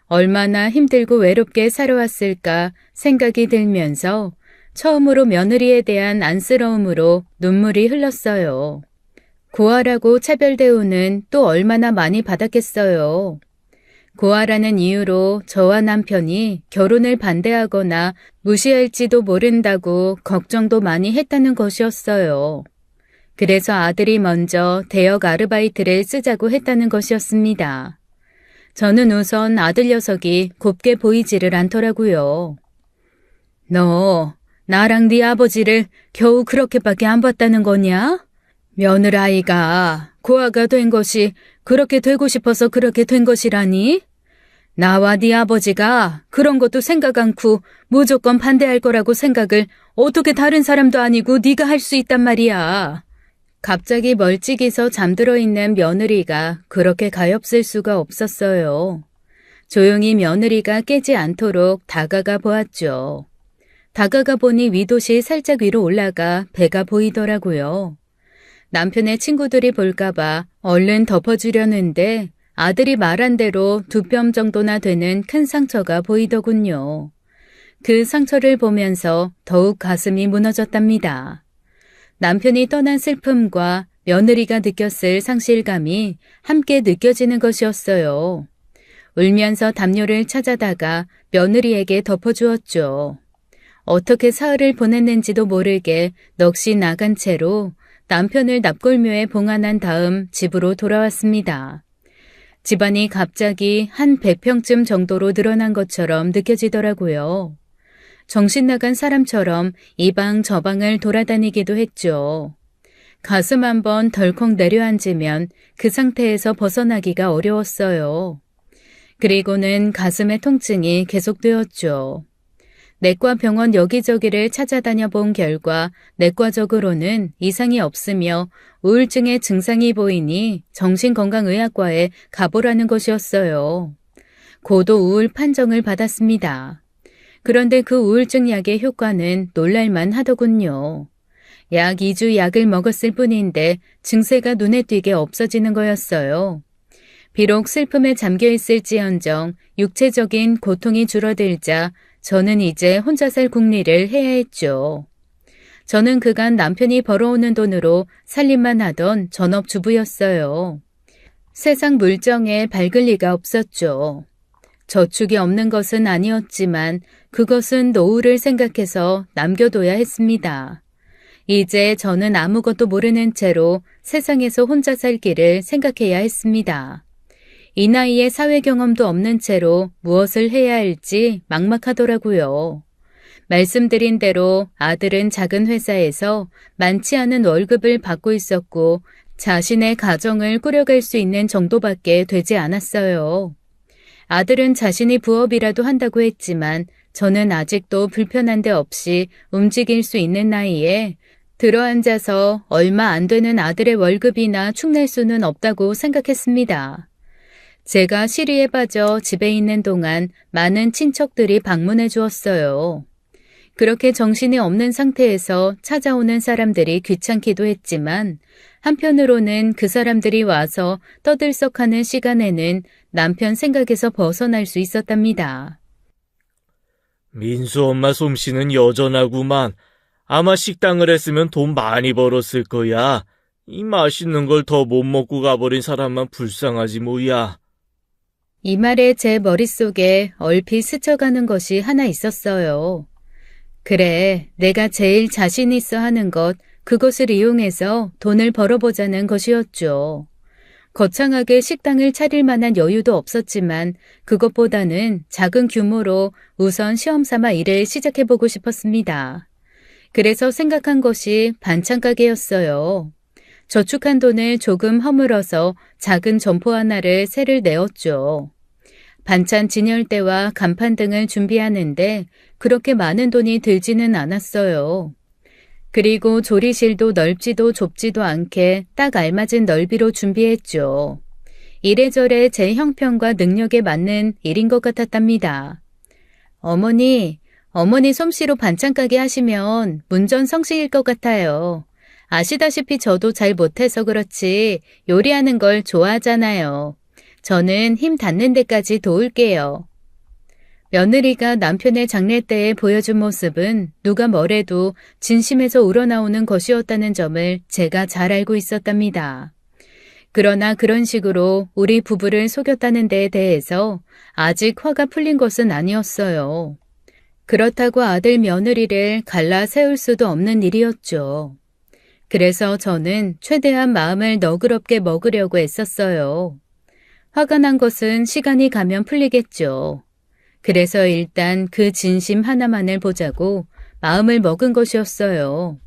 S1: 얼마나 힘들고 외롭게 살아왔을까 생각이 들면서 처음으로 며느리에 대한 안쓰러움으로 눈물이 흘렀어요. 고아라고 차별대우는 또 얼마나 많이 받았겠어요. 고아라는 이유로 저와 남편이 결혼을 반대하거나 무시할지도 모른다고 걱정도 많이 했다는 것이었어요. 그래서 아들이 먼저 대역 아르바이트를 쓰자고 했다는 것이었습니다. 저는 우선 아들 녀석이 곱게 보이지를 않더라고요. 너 나랑 네 아버지를 겨우 그렇게밖에 안 봤다는 거냐? 며느라이가 고아가 된 것이 그렇게 되고 싶어서 그렇게 된 것이라니? 나와 네 아버지가 그런 것도 생각 않고 무조건 반대할 거라고 생각을 어떻게 다른 사람도 아니고 네가 할 수 있단 말이야. 갑자기 멀찍이서 잠들어 있는 며느리가 그렇게 가엾을 수가 없었어요. 조용히 며느리가 깨지 않도록 다가가 보았죠. 다가가 보니 위도시 살짝 위로 올라가 배가 보이더라고요. 남편의 친구들이 볼까봐 얼른 덮어주려는데 아들이 말한 대로 2뼘 정도나 되는 큰 상처가 보이더군요. 그 상처를 보면서 더욱 가슴이 무너졌답니다. 남편이 떠난 슬픔과 며느리가 느꼈을 상실감이 함께 느껴지는 것이었어요. 울면서 담요를 찾아다가 며느리에게 덮어주었죠. 어떻게 사흘을 보냈는지도 모르게 넋이 나간 채로 남편을 납골묘에 봉안한 다음 집으로 돌아왔습니다. 집안이 갑자기 한 100평쯤 정도로 늘어난 것처럼 느껴지더라고요. 정신 나간 사람처럼 이 방 저 방을 돌아다니기도 했죠. 가슴 한번 덜컥 내려앉으면 그 상태에서 벗어나기가 어려웠어요. 그리고는 가슴의 통증이 계속되었죠. 내과 병원 여기저기를 찾아다녀 본 결과 내과적으로는 이상이 없으며 우울증의 증상이 보이니 정신건강의학과에 가보라는 것이었어요. 고도 우울 판정을 받았습니다. 그런데 그 우울증 약의 효과는 놀랄만 하더군요. 약 2주 약을 먹었을 뿐인데 증세가 눈에 띄게 없어지는 거였어요. 비록 슬픔에 잠겨 있을지언정 육체적인 고통이 줄어들자 저는 이제 혼자 살 궁리를 해야 했죠. 저는 그간 남편이 벌어오는 돈으로 살림만 하던 전업주부였어요. 세상 물정에 밝을 리가 없었죠. 저축이 없는 것은 아니었지만 그것은 노후를 생각해서 남겨둬야 했습니다. 이제 저는 아무것도 모르는 채로 세상에서 혼자 살기를 생각해야 했습니다. 이 나이에 사회 경험도 없는 채로 무엇을 해야 할지 막막하더라고요. 말씀드린 대로 아들은 작은 회사에서 많지 않은 월급을 받고 있었고 자신의 가정을 꾸려갈 수 있는 정도밖에 되지 않았어요. 아들은 자신이 부업이라도 한다고 했지만 저는 아직도 불편한 데 없이 움직일 수 있는 나이에 들어앉아서 얼마 안 되는 아들의 월급이나 축낼 수는 없다고 생각했습니다. 제가 시리에 빠져 집에 있는 동안 많은 친척들이 방문해 주었어요. 그렇게 정신이 없는 상태에서 찾아오는 사람들이 귀찮기도 했지만 한편으로는 그 사람들이 와서 떠들썩하는 시간에는 남편 생각에서 벗어날 수 있었답니다.
S2: 민수 엄마 솜씨는 여전하구만. 아마 식당을 했으면 돈 많이 벌었을 거야. 이 맛있는 걸 더 못 먹고 가버린 사람만 불쌍하지 뭐야.
S1: 이 말에 제 머릿속에 얼핏 스쳐가는 것이 하나 있었어요. 그래, 내가 제일 자신 있어 하는 것, 그것을 이용해서 돈을 벌어보자는 것이었죠. 거창하게 식당을 차릴 만한 여유도 없었지만 그것보다는 작은 규모로 우선 시험 삼아 일을 시작해보고 싶었습니다. 그래서 생각한 것이 반찬 가게였어요. 저축한 돈을 조금 허물어서 작은 점포 하나를 세를 내었죠. 반찬 진열대와 간판 등을 준비하는데 그렇게 많은 돈이 들지는 않았어요. 그리고 조리실도 넓지도 좁지도 않게 딱 알맞은 넓이로 준비했죠. 이래저래 제 형편과 능력에 맞는 일인 것 같았답니다. 어머니 솜씨로 반찬 가게 하시면 문전성시일 것 같아요. 아시다시피 저도 잘 못해서 그렇지 요리하는 걸 좋아하잖아요. 저는 힘 닿는 데까지 도울게요. 며느리가 남편의 장례 때에 보여준 모습은 누가 뭐래도 진심에서 우러나오는 것이었다는 점을 제가 잘 알고 있었답니다. 그러나 그런 식으로 우리 부부를 속였다는 데에 대해서 아직 화가 풀린 것은 아니었어요. 그렇다고 아들 며느리를 갈라 세울 수도 없는 일이었죠. 그래서 저는 최대한 마음을 너그럽게 먹으려고 애썼어요. 화가 난 것은 시간이 가면 풀리겠죠. 그래서 일단 그 진심 하나만을 보자고 마음을 먹은 것이었어요.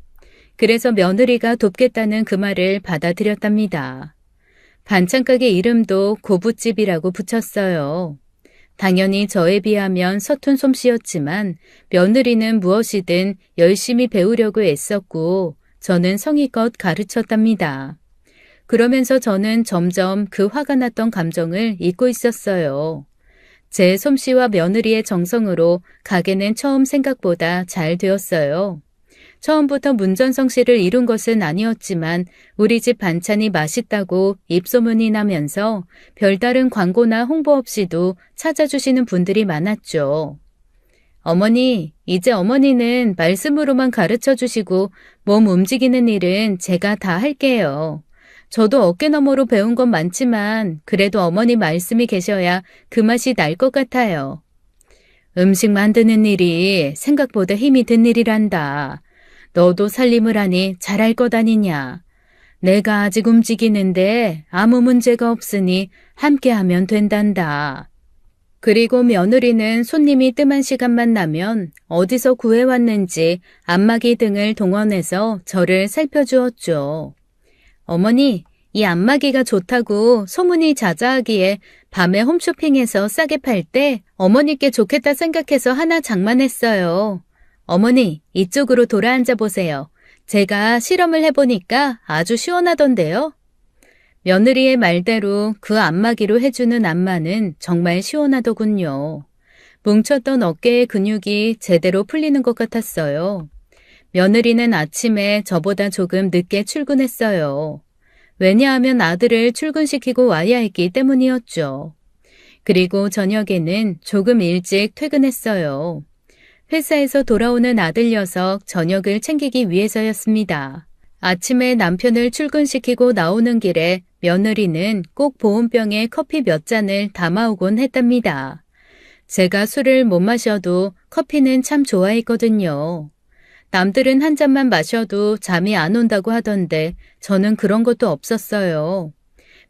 S1: 그래서 며느리가 돕겠다는 그 말을 받아들였답니다. 반찬가게 이름도 고부집이라고 붙였어요. 당연히 저에 비하면 서툰 솜씨였지만 며느리는 무엇이든 열심히 배우려고 애썼고 저는 성의껏 가르쳤답니다. 그러면서 저는 점점 그 화가 났던 감정을 잊고 있었어요. 제 솜씨와 며느리의 정성으로 가게는 처음 생각보다 잘 되었어요. 처음부터 문전성시를 이룬 것은 아니었지만 우리 집 반찬이 맛있다고 입소문이 나면서 별다른 광고나 홍보 없이도 찾아주시는 분들이 많았죠. 어머니, 이제 어머니는 말씀으로만 가르쳐 주시고 몸 움직이는 일은 제가 다 할게요. 저도 어깨너머로 배운 건 많지만 그래도 어머니 말씀이 계셔야 그 맛이 날 것 같아요. 음식 만드는 일이 생각보다 힘이 든 일이란다. 너도 살림을 하니 잘할 것 아니냐. 내가 아직 움직이는데 아무 문제가 없으니 함께하면 된단다. 그리고 며느리는 손님이 뜸한 시간만 나면 어디서 구해왔는지 안마기 등을 동원해서 저를 살펴주었죠. 어머니, 이 안마기가 좋다고 소문이 자자하기에 밤에 홈쇼핑에서 싸게 팔 때 어머니께 좋겠다 생각해서 하나 장만했어요. 어머니, 이쪽으로 돌아앉아 보세요. 제가 실험을 해보니까 아주 시원하던데요. 며느리의 말대로 그 안마기로 해주는 안마는 정말 시원하더군요. 뭉쳤던 어깨의 근육이 제대로 풀리는 것 같았어요. 며느리는 아침에 저보다 조금 늦게 출근했어요. 왜냐하면 아들을 출근시키고 와야 했기 때문이었죠. 그리고 저녁에는 조금 일찍 퇴근했어요. 회사에서 돌아오는 아들 녀석 저녁을 챙기기 위해서였습니다. 아침에 남편을 출근시키고 나오는 길에 며느리는 꼭 보온병에 커피 몇 잔을 담아오곤 했답니다. 제가 술을 못 마셔도 커피는 참 좋아했거든요. 남들은 한 잔만 마셔도 잠이 안 온다고 하던데 저는 그런 것도 없었어요.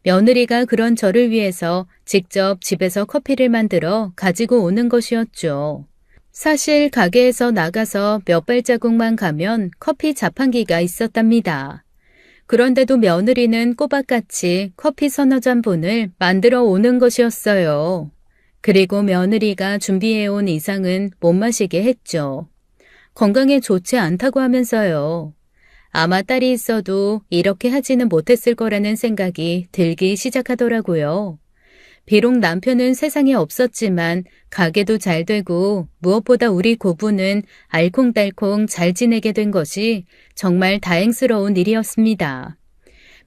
S1: 며느리가 그런 저를 위해서 직접 집에서 커피를 만들어 가지고 오는 것이었죠. 사실 가게에서 나가서 몇 발자국만 가면 커피 자판기가 있었답니다. 그런데도 며느리는 꼬박같이 커피 서너 잔분을 만들어 오는 것이었어요. 그리고 며느리가 준비해온 이상은 못 마시게 했죠. 건강에 좋지 않다고 하면서요. 아마 딸이 있어도 이렇게 하지는 못했을 거라는 생각이 들기 시작하더라고요. 비록 남편은 세상에 없었지만 가게도 잘 되고 무엇보다 우리 고부는 알콩달콩 잘 지내게 된 것이 정말 다행스러운 일이었습니다.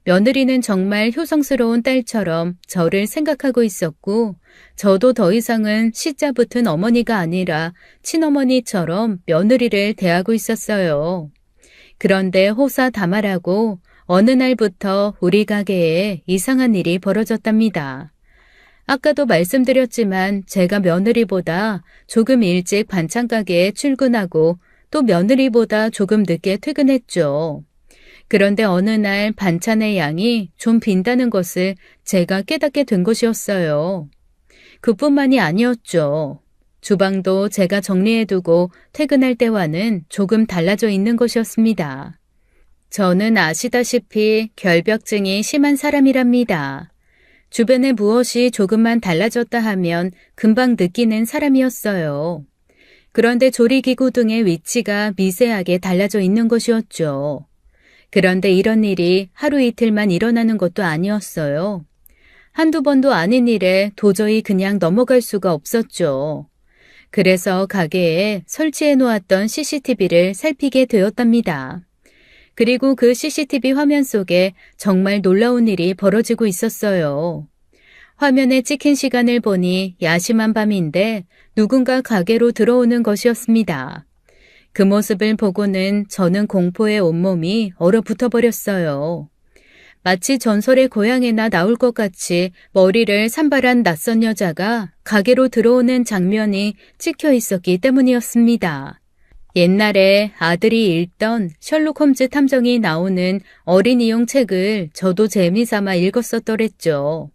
S1: 며느리는 정말 효성스러운 딸처럼 저를 생각하고 있었고 저도 더 이상은 시자 붙은 어머니가 아니라 친어머니처럼 며느리를 대하고 있었어요. 그런데 호사다말하고 어느 날부터 우리 가게에 이상한 일이 벌어졌답니다. 아까도 말씀드렸지만 제가 며느리보다 조금 일찍 반찬 가게에 출근하고 또 며느리보다 조금 늦게 퇴근했죠. 그런데 어느 날 반찬의 양이 좀 빈다는 것을 제가 깨닫게 된 것이었어요. 그뿐만이 아니었죠. 주방도 제가 정리해두고 퇴근할 때와는 조금 달라져 있는 것이었습니다. 저는 아시다시피 결벽증이 심한 사람이랍니다. 주변에 무엇이 조금만 달라졌다 하면 금방 느끼는 사람이었어요. 그런데 조리기구 등의 위치가 미세하게 달라져 있는 것이었죠. 그런데 이런 일이 하루 이틀만 일어나는 것도 아니었어요. 한두 번도 아닌 일에 도저히 그냥 넘어갈 수가 없었죠. 그래서 가게에 설치해 놓았던 CCTV를 살피게 되었답니다. 그리고 그 CCTV 화면 속에 정말 놀라운 일이 벌어지고 있었어요. 화면에 찍힌 시간을 보니 야심한 밤인데 누군가 가게로 들어오는 것이었습니다. 그 모습을 보고는 저는 공포에 온몸이 얼어붙어 버렸어요. 마치 전설의 고향에나 나올 것 같이 머리를 산발한 낯선 여자가 가게로 들어오는 장면이 찍혀 있었기 때문이었습니다. 옛날에 아들이 읽던 셜록 홈즈 탐정이 나오는 어린이용 책을 저도 재미삼아 읽었었더랬죠.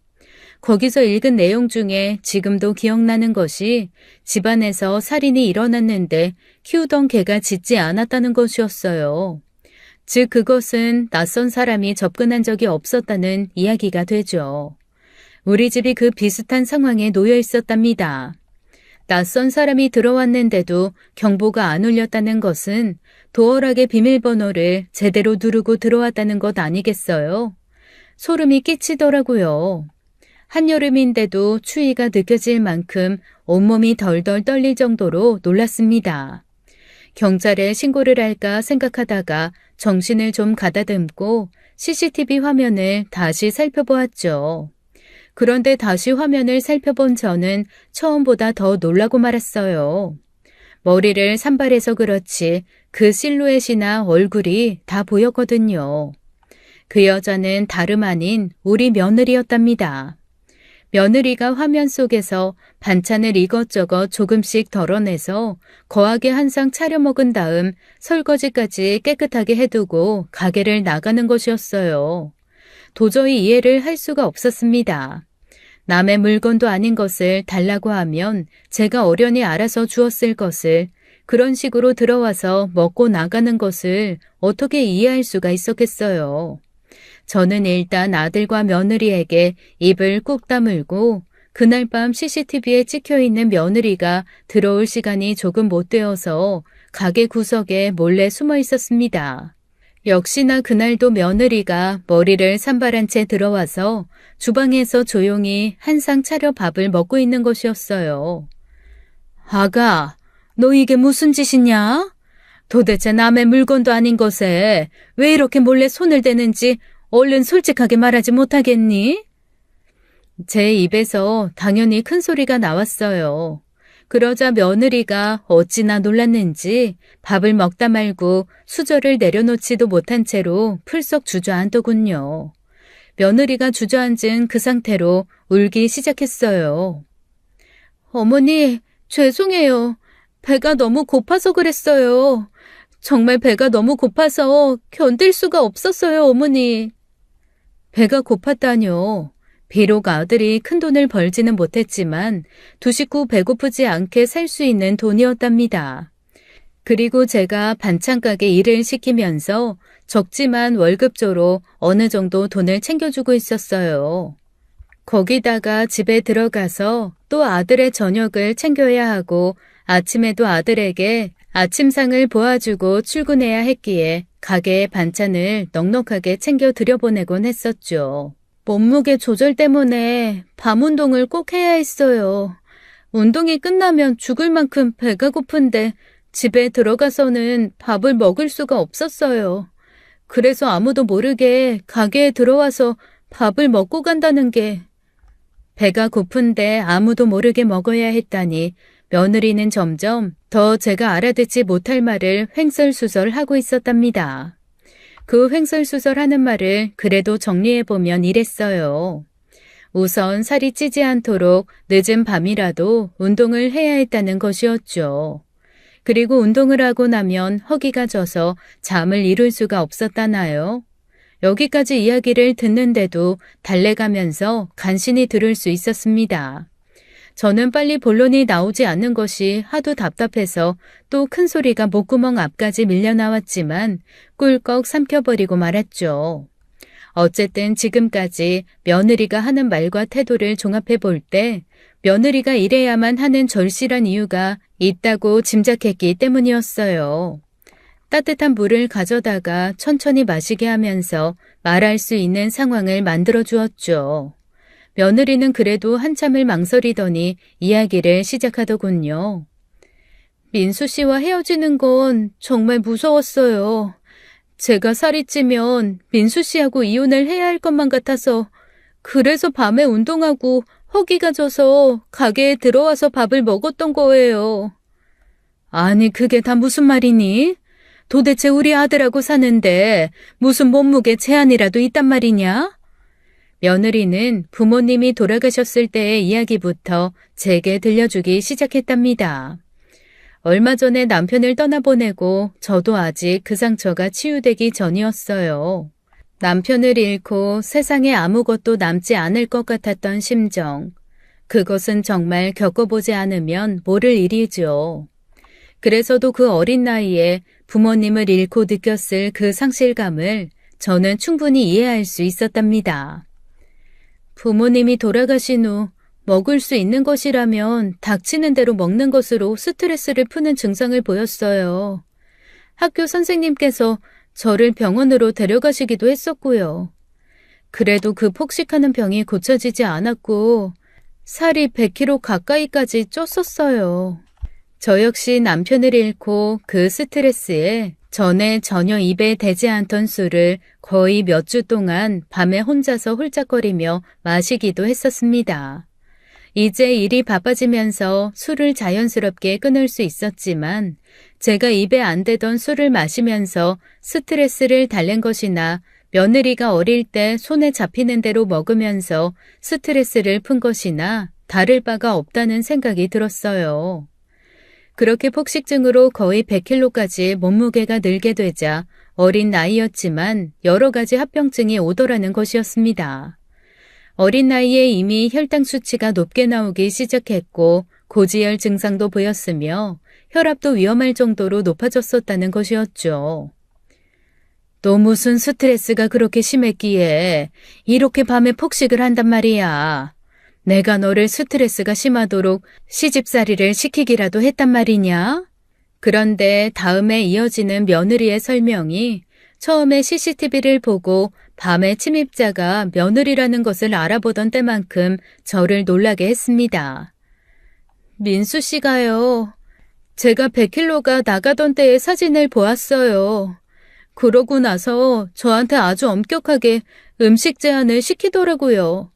S1: 거기서 읽은 내용 중에 지금도 기억나는 것이 집안에서 살인이 일어났는데 키우던 개가 짖지 않았다는 것이었어요. 즉 그것은 낯선 사람이 접근한 적이 없었다는 이야기가 되죠. 우리 집이 그 비슷한 상황에 놓여 있었답니다. 낯선 사람이 들어왔는데도 경보가 안 울렸다는 것은 도어락의 비밀번호를 제대로 누르고 들어왔다는 것 아니겠어요? 소름이 끼치더라고요. 한여름인데도 추위가 느껴질 만큼 온몸이 덜덜 떨릴 정도로 놀랐습니다. 경찰에 신고를 할까 생각하다가 정신을 좀 가다듬고 CCTV 화면을 다시 살펴보았죠. 그런데 다시 화면을 살펴본 저는 처음보다 더 놀라고 말았어요. 머리를 산발해서 그렇지 그 실루엣이나 얼굴이 다 보였거든요. 그 여자는 다름 아닌 우리 며느리였답니다. 며느리가 화면 속에서 반찬을 이것저것 조금씩 덜어내서 거하게 한 상 차려 먹은 다음 설거지까지 깨끗하게 해두고 가게를 나가는 것이었어요. 도저히 이해를 할 수가 없었습니다. 남의 물건도 아닌 것을 달라고 하면 제가 어련히 알아서 주었을 것을 그런 식으로 들어와서 먹고 나가는 것을 어떻게 이해할 수가 있었겠어요. 저는 일단 아들과 며느리에게 입을 꾹 다물고 그날 밤 CCTV에 찍혀있는 며느리가 들어올 시간이 조금 못 되어서 가게 구석에 몰래 숨어 있었습니다. 역시나 그날도 며느리가 머리를 산발한 채 들어와서 주방에서 조용히 한 상 차려 밥을 먹고 있는 것이었어요. 아가, 너 이게 무슨 짓이냐? 도대체 남의 물건도 아닌 것에 왜 이렇게 몰래 손을 대는지 얼른 솔직하게 말하지 못하겠니? 제 입에서 당연히 큰 소리가 나왔어요. 그러자 며느리가 어찌나 놀랐는지 밥을 먹다 말고 수저를 내려놓지도 못한 채로 풀썩 주저앉더군요. 며느리가 주저앉은 그 상태로 울기 시작했어요. 어머니, 죄송해요. 배가 너무 고파서 그랬어요. 정말 배가 너무 고파서 견딜 수가 없었어요, 어머니. 배가 고팠다뇨. 비록 아들이 큰돈을 벌지는 못했지만 두 식구 배고프지 않게 살 수 있는 돈이었답니다. 그리고 제가 반찬가게 일을 시키면서 적지만 월급조로 어느 정도 돈을 챙겨주고 있었어요. 거기다가 집에 들어가서 또 아들의 저녁을 챙겨야 하고 아침에도 아들에게 아침상을 보아주고 출근해야 했기에 가게에 반찬을 넉넉하게 챙겨 들여보내곤 했었죠. 몸무게 조절 때문에 밤 운동을 꼭 해야 했어요. 운동이 끝나면 죽을 만큼 배가 고픈데 집에 들어가서는 밥을 먹을 수가 없었어요. 그래서 아무도 모르게 가게에 들어와서 밥을 먹고 간다는 게 배가 고픈데 아무도 모르게 먹어야 했다니 며느리는 점점 더 제가 알아듣지 못할 말을 횡설수설하고 있었답니다. 그 횡설수설하는 말을 그래도 정리해보면 이랬어요. 우선 살이 찌지 않도록 늦은 밤이라도 운동을 해야 했다는 것이었죠. 그리고 운동을 하고 나면 허기가 져서 잠을 이룰 수가 없었다나요? 여기까지 이야기를 듣는데도 달래가면서 간신히 들을 수 있었습니다. 저는 빨리 본론이 나오지 않는 것이 하도 답답해서 또 큰 소리가 목구멍 앞까지 밀려나왔지만 꿀꺽 삼켜버리고 말았죠. 어쨌든 지금까지 며느리가 하는 말과 태도를 종합해 볼 때 며느리가 이래야만 하는 절실한 이유가 있다고 짐작했기 때문이었어요. 따뜻한 물을 가져다가 천천히 마시게 하면서 말할 수 있는 상황을 만들어 주었죠. 며느리는 그래도 한참을 망설이더니 이야기를 시작하더군요. 민수 씨와 헤어지는 건 정말 무서웠어요. 제가 살이 찌면 민수 씨하고 이혼을 해야 할 것만 같아서 그래서 밤에 운동하고 허기가 져서 가게에 들어와서 밥을 먹었던 거예요. 아니 그게 다 무슨 말이니? 도대체 우리 아들하고 사는데 무슨 몸무게 제한이라도 있단 말이냐? 며느리는 부모님이 돌아가셨을 때의 이야기부터 제게 들려주기 시작했답니다. 얼마 전에 남편을 떠나보내고 저도 아직 그 상처가 치유되기 전이었어요. 남편을 잃고 세상에 아무것도 남지 않을 것 같았던 심정. 그것은 정말 겪어보지 않으면 모를 일이죠. 그래서도 그 어린 나이에 부모님을 잃고 느꼈을 그 상실감을 저는 충분히 이해할 수 있었답니다. 부모님이 돌아가신 후 먹을 수 있는 것이라면 닥치는 대로 먹는 것으로 스트레스를 푸는 증상을 보였어요. 학교 선생님께서 저를 병원으로 데려가시기도 했었고요. 그래도 그 폭식하는 병이 고쳐지지 않았고 살이 100kg 가까이까지 쪘었어요. 저 역시 남편을 잃고 그 스트레스에 전에 전혀 입에 대지 않던 술을 거의 몇 주 동안 밤에 혼자서 홀짝거리며 마시기도 했었습니다. 이제 일이 바빠지면서 술을 자연스럽게 끊을 수 있었지만 제가 입에 안 대던 술을 마시면서 스트레스를 달랜 것이나 며느리가 어릴 때 손에 잡히는 대로 먹으면서 스트레스를 푼 것이나 다를 바가 없다는 생각이 들었어요. 그렇게 폭식증으로 거의 100kg까지 몸무게가 늘게 되자 어린 나이였지만 여러 가지 합병증이 오더라는 것이었습니다. 어린 나이에 이미 혈당 수치가 높게 나오기 시작했고 고지혈 증상도 보였으며 혈압도 위험할 정도로 높아졌었다는 것이었죠. 또 무슨 스트레스가 그렇게 심했기에 이렇게 밤에 폭식을 한단 말이야. 내가 너를 스트레스가 심하도록 시집살이를 시키기라도 했단 말이냐? 그런데 다음에 이어지는 며느리의 설명이 처음에 CCTV를 보고 밤에 침입자가 며느리라는 것을 알아보던 때만큼 저를 놀라게 했습니다. 민수 씨가요. 제가 100kg가 나가던 때의 사진을 보았어요. 그러고 나서 저한테 아주 엄격하게 음식 제한을 시키더라고요.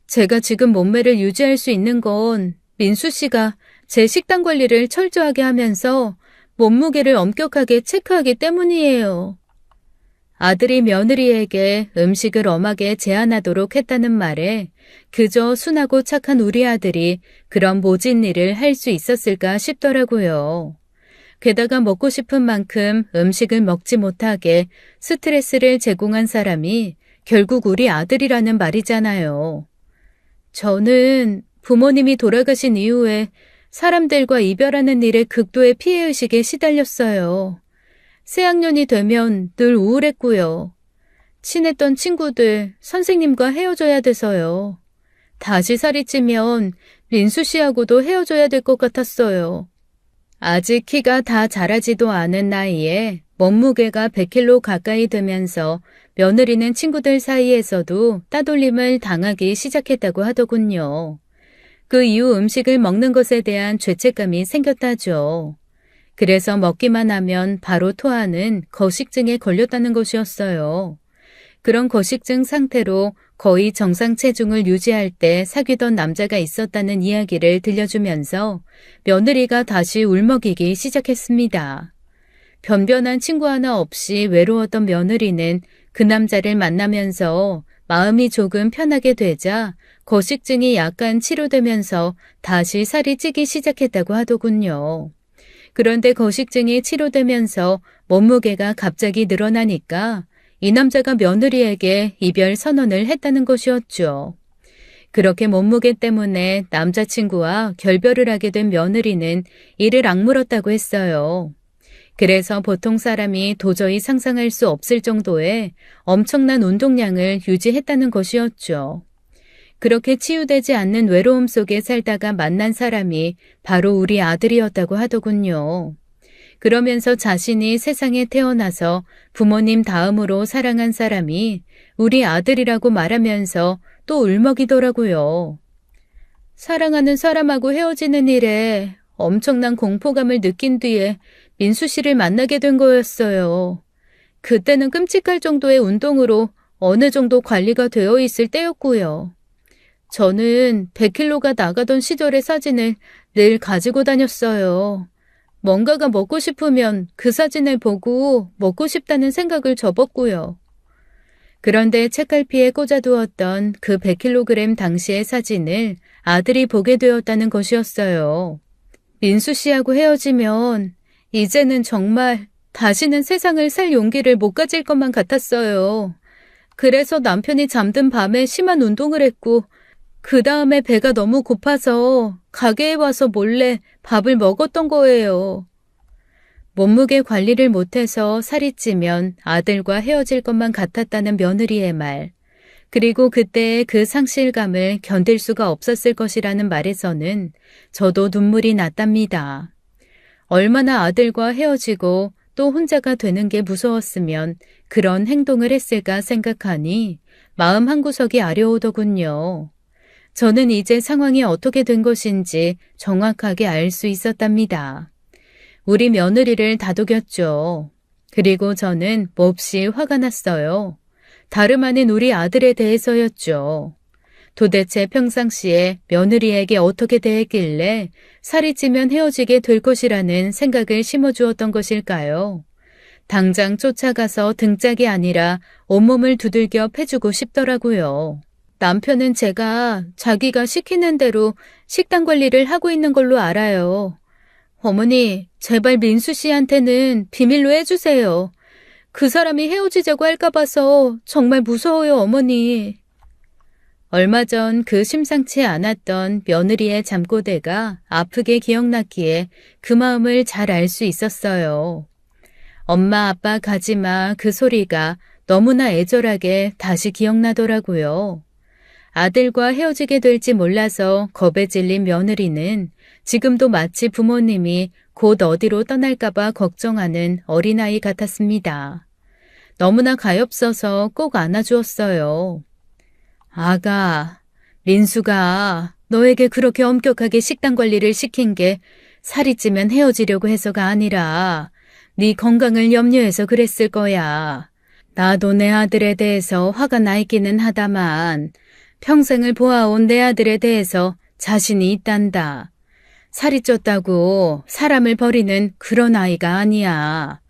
S1: 제가 지금 몸매를 유지할 수 있는 건 민수 씨가 제 식단 관리를 철저하게 하면서 몸무게를 엄격하게 체크하기 때문이에요. 아들이 며느리에게 음식을 엄하게 제한하도록 했다는 말에 그저 순하고 착한 우리 아들이 그런 모진 일을 할 수 있었을까 싶더라고요. 게다가 먹고 싶은 만큼 음식을 먹지 못하게 스트레스를 제공한 사람이 결국 우리 아들이라는 말이잖아요. 저는 부모님이 돌아가신 이후에 사람들과 이별하는 일에 극도의 피해의식에 시달렸어요. 새학년이 되면 늘 우울했고요. 친했던 친구들, 선생님과 헤어져야 돼서요. 다시 살이 찌면 민수 씨하고도 헤어져야 될 것 같았어요. 아직 키가 다 자라지도 않은 나이에 몸무게가 100kg 가까이 되면서 며느리는 친구들 사이에서도 따돌림을 당하기 시작했다고 하더군요. 그 이후 음식을 먹는 것에 대한 죄책감이 생겼다죠. 그래서 먹기만 하면 바로 토하는 거식증에 걸렸다는 것이었어요. 그런 거식증 상태로 거의 정상 체중을 유지할 때 사귀던 남자가 있었다는 이야기를 들려주면서 며느리가 다시 울먹이기 시작했습니다. 변변한 친구 하나 없이 외로웠던 며느리는 그 남자를 만나면서 마음이 조금 편하게 되자 거식증이 약간 치료되면서 다시 살이 찌기 시작했다고 하더군요. 그런데 거식증이 치료되면서 몸무게가 갑자기 늘어나니까 이 남자가 며느리에게 이별 선언을 했다는 것이었죠. 그렇게 몸무게 때문에 남자친구와 결별을 하게 된 며느리는 이를 악물었다고 했어요. 그래서 보통 사람이 도저히 상상할 수 없을 정도의 엄청난 운동량을 유지했다는 것이었죠. 그렇게 치유되지 않는 외로움 속에 살다가 만난 사람이 바로 우리 아들이었다고 하더군요. 그러면서 자신이 세상에 태어나서 부모님 다음으로 사랑한 사람이 우리 아들이라고 말하면서 또 울먹이더라고요. 사랑하는 사람하고 헤어지는 일에 엄청난 공포감을 느낀 뒤에 민수 씨를 만나게 된 거였어요. 그때는 끔찍할 정도의 운동으로 어느 정도 관리가 되어 있을 때였고요. 저는 100kg가 나가던 시절의 사진을 늘 가지고 다녔어요. 뭔가가 먹고 싶으면 그 사진을 보고 먹고 싶다는 생각을 접었고요. 그런데 책갈피에 꽂아두었던 그 100kg 당시의 사진을 아들이 보게 되었다는 것이었어요. 민수 씨하고 헤어지면 이제는 정말 다시는 세상을 살 용기를 못 가질 것만 같았어요. 그래서 남편이 잠든 밤에 심한 운동을 했고 그 다음에 배가 너무 고파서 가게에 와서 몰래 밥을 먹었던 거예요. 몸무게 관리를 못해서 살이 찌면 아들과 헤어질 것만 같았다는 며느리의 말, 그리고 그때의 그 상실감을 견딜 수가 없었을 것이라는 말에서는 저도 눈물이 났답니다. 얼마나 아들과 헤어지고 또 혼자가 되는 게 무서웠으면 그런 행동을 했을까 생각하니 마음 한구석이 아려오더군요. 저는 이제 상황이 어떻게 된 것인지 정확하게 알 수 있었답니다. 우리 며느리를 다독였죠. 그리고 저는 몹시 화가 났어요. 다름 아닌 우리 아들에 대해서였죠. 도대체 평상시에 며느리에게 어떻게 대했길래 살이 찌면 헤어지게 될 것이라는 생각을 심어주었던 것일까요? 당장 쫓아가서 등짝이 아니라 온몸을 두들겨 패주고 싶더라고요. 남편은 제가 자기가 시키는 대로 식단 관리를 하고 있는 걸로 알아요. 어머니, 제발 민수 씨한테는 비밀로 해주세요. 그 사람이 헤어지자고 할까 봐서 정말 무서워요, 어머니. 얼마 전 그 심상치 않았던 며느리의 잠꼬대가 아프게 기억났기에 그 마음을 잘 알 수 있었어요. 엄마, 아빠 가지마 그 소리가 너무나 애절하게 다시 기억나더라고요. 아들과 헤어지게 될지 몰라서 겁에 질린 며느리는 지금도 마치 부모님이 곧 어디로 떠날까봐 걱정하는 어린아이 같았습니다. 너무나 가엾어서 꼭 안아주었어요. 아가, 민수가 너에게 그렇게 엄격하게 식단 관리를 시킨 게 살이 찌면 헤어지려고 해서가 아니라 네 건강을 염려해서 그랬을 거야. 나도 내 아들에 대해서 화가 나 있기는 하다만 평생을 보아온 내 아들에 대해서 자신이 있단다. 살이 쪘다고 사람을 버리는 그런 아이가 아니야.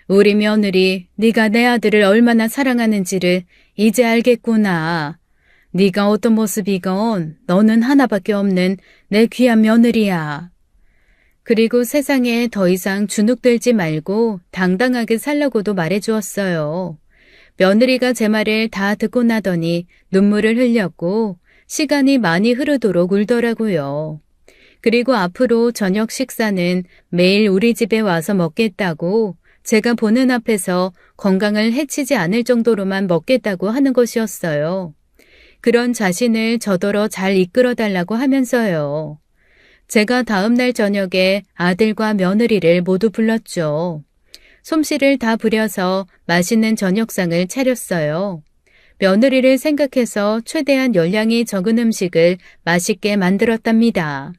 S1: 우리 며느리 네가 내 아들을 얼마나 사랑하는지를 이제 알겠구나. 네가 어떤 모습이건 너는 하나밖에 없는 내 귀한 며느리야. 그리고 세상에 더 이상 주눅들지 말고 당당하게 살라고도 말해주었어요. 며느리가 제 말을 다 듣고 나더니 눈물을 흘렸고 시간이 많이 흐르도록 울더라고요. 그리고 앞으로 저녁 식사는 매일 우리 집에 와서 먹겠다고 제가 보는 앞에서 건강을 해치지 않을 정도로만 먹겠다고 하는 것이었어요. 그런 자신을 저더러 잘 이끌어달라고 하면서요. 제가 다음 날 저녁에 아들과 며느리를 모두 불렀죠. 솜씨를 다 부려서 맛있는 저녁상을 차렸어요. 며느리를 생각해서 최대한 열량이 적은 음식을 맛있게 만들었답니다.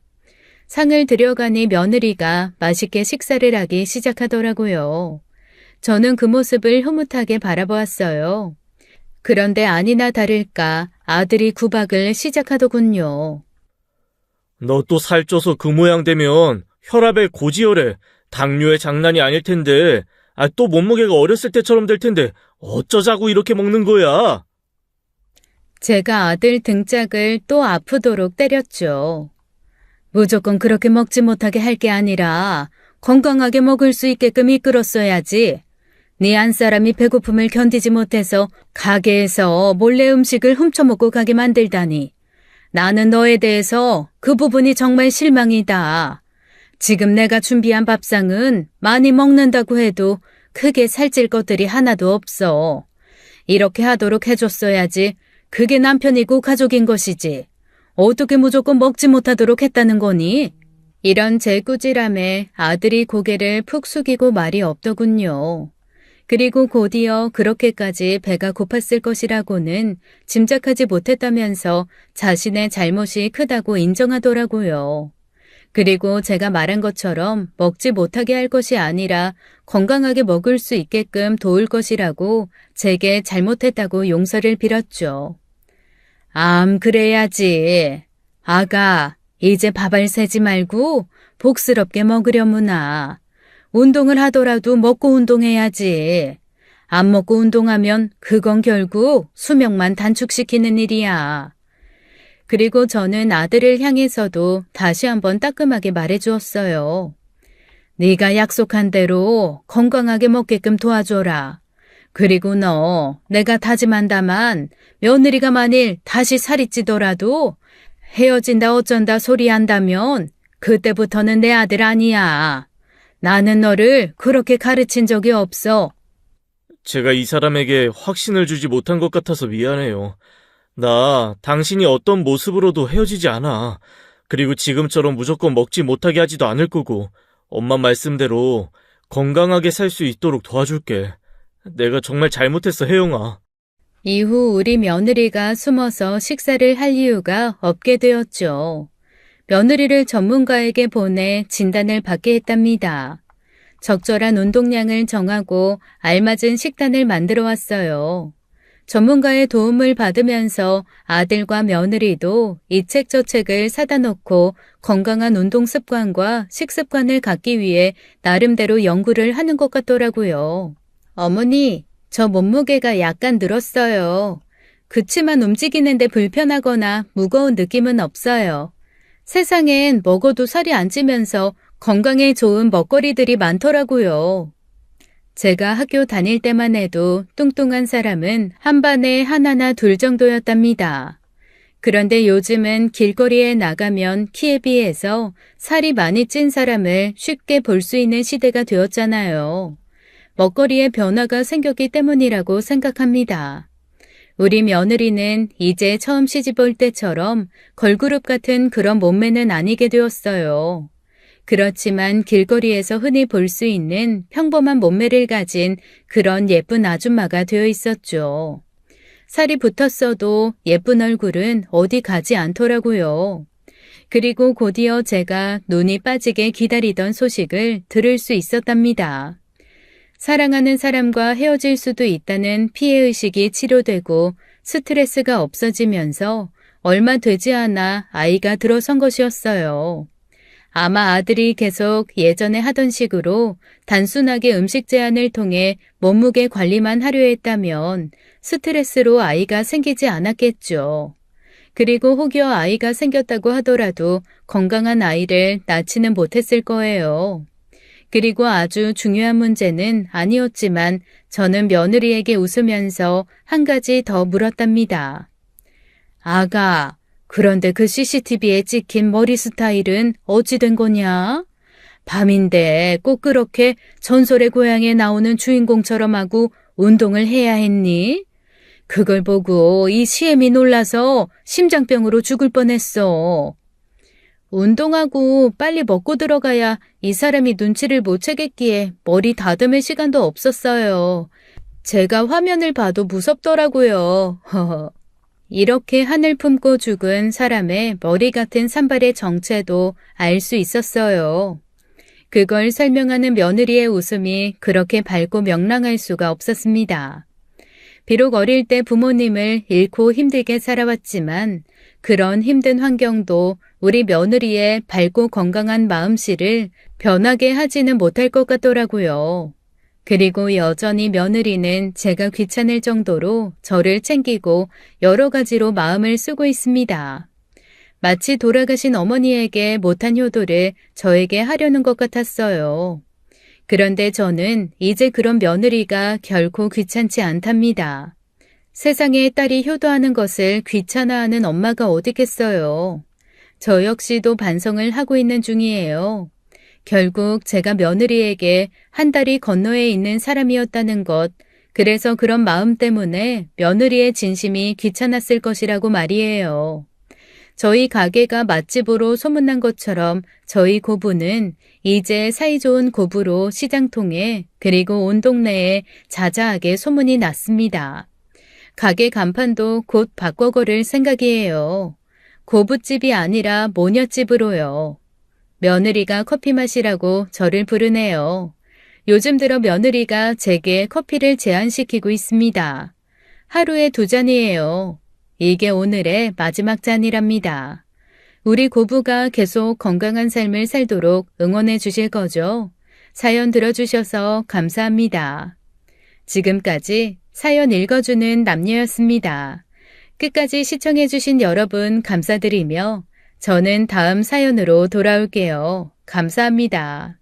S1: 상을 들여가니 며느리가 맛있게 식사를 하기 시작하더라고요. 저는 그 모습을 흐뭇하게 바라보았어요. 그런데 아니나 다를까 아들이 구박을 시작하더군요.
S2: 너 또 살쪄서 그 모양 되면 혈압에 고지혈에 당뇨의 장난이 아닐 텐데, 또 몸무게가 어렸을 때처럼 될 텐데 어쩌자고 이렇게 먹는 거야?
S1: 제가 아들 등짝을 또 아프도록 때렸죠. 무조건 그렇게 먹지 못하게 할 게 아니라 건강하게 먹을 수 있게끔 이끌었어야지. 네 안사람이 배고픔을 견디지 못해서 가게에서 몰래 음식을 훔쳐먹고 가게 만들다니. 나는 너에 대해서 그 부분이 정말 실망이다. 지금 내가 준비한 밥상은 많이 먹는다고 해도 크게 살찔 것들이 하나도 없어. 이렇게 하도록 해줬어야지. 그게 남편이고 가족인 것이지. 어떻게 무조건 먹지 못하도록 했다는 거니? 이런 제 꾸지람에 아들이 고개를 푹 숙이고 말이 없더군요. 그리고 곧이어 그렇게까지 배가 고팠을 것이라고는 짐작하지 못했다면서 자신의 잘못이 크다고 인정하더라고요. 그리고 제가 말한 것처럼 먹지 못하게 할 것이 아니라 건강하게 먹을 수 있게끔 도울 것이라고 제게 잘못했다고 용서를 빌었죠. 그래야지. 아가, 이제 밥알 새지 말고 복스럽게 먹으려무나. 운동을 하더라도 먹고 운동해야지. 안 먹고 운동하면 그건 결국 수명만 단축시키는 일이야. 그리고 저는 아들을 향해서도 다시 한번 따끔하게 말해주었어요. 네가 약속한 대로 건강하게 먹게끔 도와줘라. 그리고 너, 내가 다짐한다만 며느리가 만일 다시 살이 찌더라도 헤어진다 어쩐다 소리 한다면 그때부터는 내 아들 아니야. 나는 너를 그렇게 가르친 적이 없어.
S2: 제가 이 사람에게 확신을 주지 못한 것 같아서 미안해요. 나 당신이 어떤 모습으로도 헤어지지 않아. 그리고 지금처럼 무조건 먹지 못하게 하지도 않을 거고, 엄마 말씀대로 건강하게 살 수 있도록 도와줄게. 내가 정말 잘못했어, 혜영아.
S1: 이후 우리 며느리가 숨어서 식사를 할 이유가 없게 되었죠. 며느리를 전문가에게 보내 진단을 받게 했답니다. 적절한 운동량을 정하고 알맞은 식단을 만들어 왔어요. 전문가의 도움을 받으면서 아들과 며느리도 이 책 저 책을 사다 놓고 건강한 운동 습관과 식습관을 갖기 위해 나름대로 연구를 하는 것 같더라고요. 어머니, 저 몸무게가 약간 늘었어요. 그치만 움직이는데 불편하거나 무거운 느낌은 없어요. 세상엔 먹어도 살이 안 찌면서 건강에 좋은 먹거리들이 많더라고요. 제가 학교 다닐 때만 해도 뚱뚱한 사람은 한 반에 하나나 둘 정도였답니다. 그런데 요즘은 길거리에 나가면 키에 비해서 살이 많이 찐 사람을 쉽게 볼 수 있는 시대가 되었잖아요. 먹거리에 변화가 생겼기 때문이라고 생각합니다. 우리 며느리는 이제 처음 시집올 때처럼 걸그룹 같은 그런 몸매는 아니게 되었어요. 그렇지만 길거리에서 흔히 볼 수 있는 평범한 몸매를 가진 그런 예쁜 아줌마가 되어 있었죠. 살이 붙었어도 예쁜 얼굴은 어디 가지 않더라고요. 그리고 곧이어 제가 눈이 빠지게 기다리던 소식을 들을 수 있었답니다. 사랑하는 사람과 헤어질 수도 있다는 피해의식이 치료되고 스트레스가 없어지면서 얼마 되지 않아 아이가 들어선 것이었어요. 아마 아들이 계속 예전에 하던 식으로 단순하게 음식 제한을 통해 몸무게 관리만 하려 했다면 스트레스로 아이가 생기지 않았겠죠. 그리고 혹여 아이가 생겼다고 하더라도 건강한 아이를 낳지는 못했을 거예요. 그리고 아주 중요한 문제는 아니었지만 저는 며느리에게 웃으면서 한 가지 더 물었답니다. 아가, 그런데 그 CCTV에 찍힌 머리 스타일은 어찌 된 거냐? 밤인데 꼭 그렇게 전설의 고향에 나오는 주인공처럼 하고 운동을 해야 했니? 그걸 보고 이 시엠이 놀라서 심장병으로 죽을 뻔했어. 운동하고 빨리 먹고 들어가야 이 사람이 눈치를 못 채겠기에 머리 다듬을 시간도 없었어요. 제가 화면을 봐도 무섭더라고요. 이렇게 하늘 품고 죽은 사람의 머리 같은 산발의 정체도 알 수 있었어요. 그걸 설명하는 며느리의 웃음이 그렇게 밝고 명랑할 수가 없었습니다. 비록 어릴 때 부모님을 잃고 힘들게 살아왔지만 그런 힘든 환경도 우리 며느리의 밝고 건강한 마음씨를 변하게 하지는 못할 것 같더라고요. 그리고 여전히 며느리는 제가 귀찮을 정도로 저를 챙기고 여러 가지로 마음을 쓰고 있습니다. 마치 돌아가신 어머니에게 못한 효도를 저에게 하려는 것 같았어요. 그런데 저는 이제 그런 며느리가 결코 귀찮지 않답니다. 세상에 딸이 효도하는 것을 귀찮아하는 엄마가 어디겠어요. 저 역시도 반성을 하고 있는 중이에요. 결국 제가 며느리에게 한 달이 건너에 있는 사람이었다는 것, 그래서 그런 마음 때문에 며느리의 진심이 귀찮았을 것이라고 말이에요. 저희 가게가 맛집으로 소문난 것처럼 저희 고부는 이제 사이좋은 고부로 시장통에 그리고 온 동네에 자자하게 소문이 났습니다. 가게 간판도 곧 바꿔 걸을 생각이에요. 고부집이 아니라 모녀집으로요. 며느리가 커피 마시라고 저를 부르네요. 요즘 들어 며느리가 제게 커피를 제안시키고 있습니다. 하루에 2잔이에요. 이게 오늘의 마지막 잔이랍니다. 우리 고부가 계속 건강한 삶을 살도록 응원해 주실 거죠? 사연 들어주셔서 감사합니다. 지금까지 사연 읽어주는 남녀였습니다. 끝까지 시청해 주신 여러분 감사드리며 저는 다음 사연으로 돌아올게요. 감사합니다.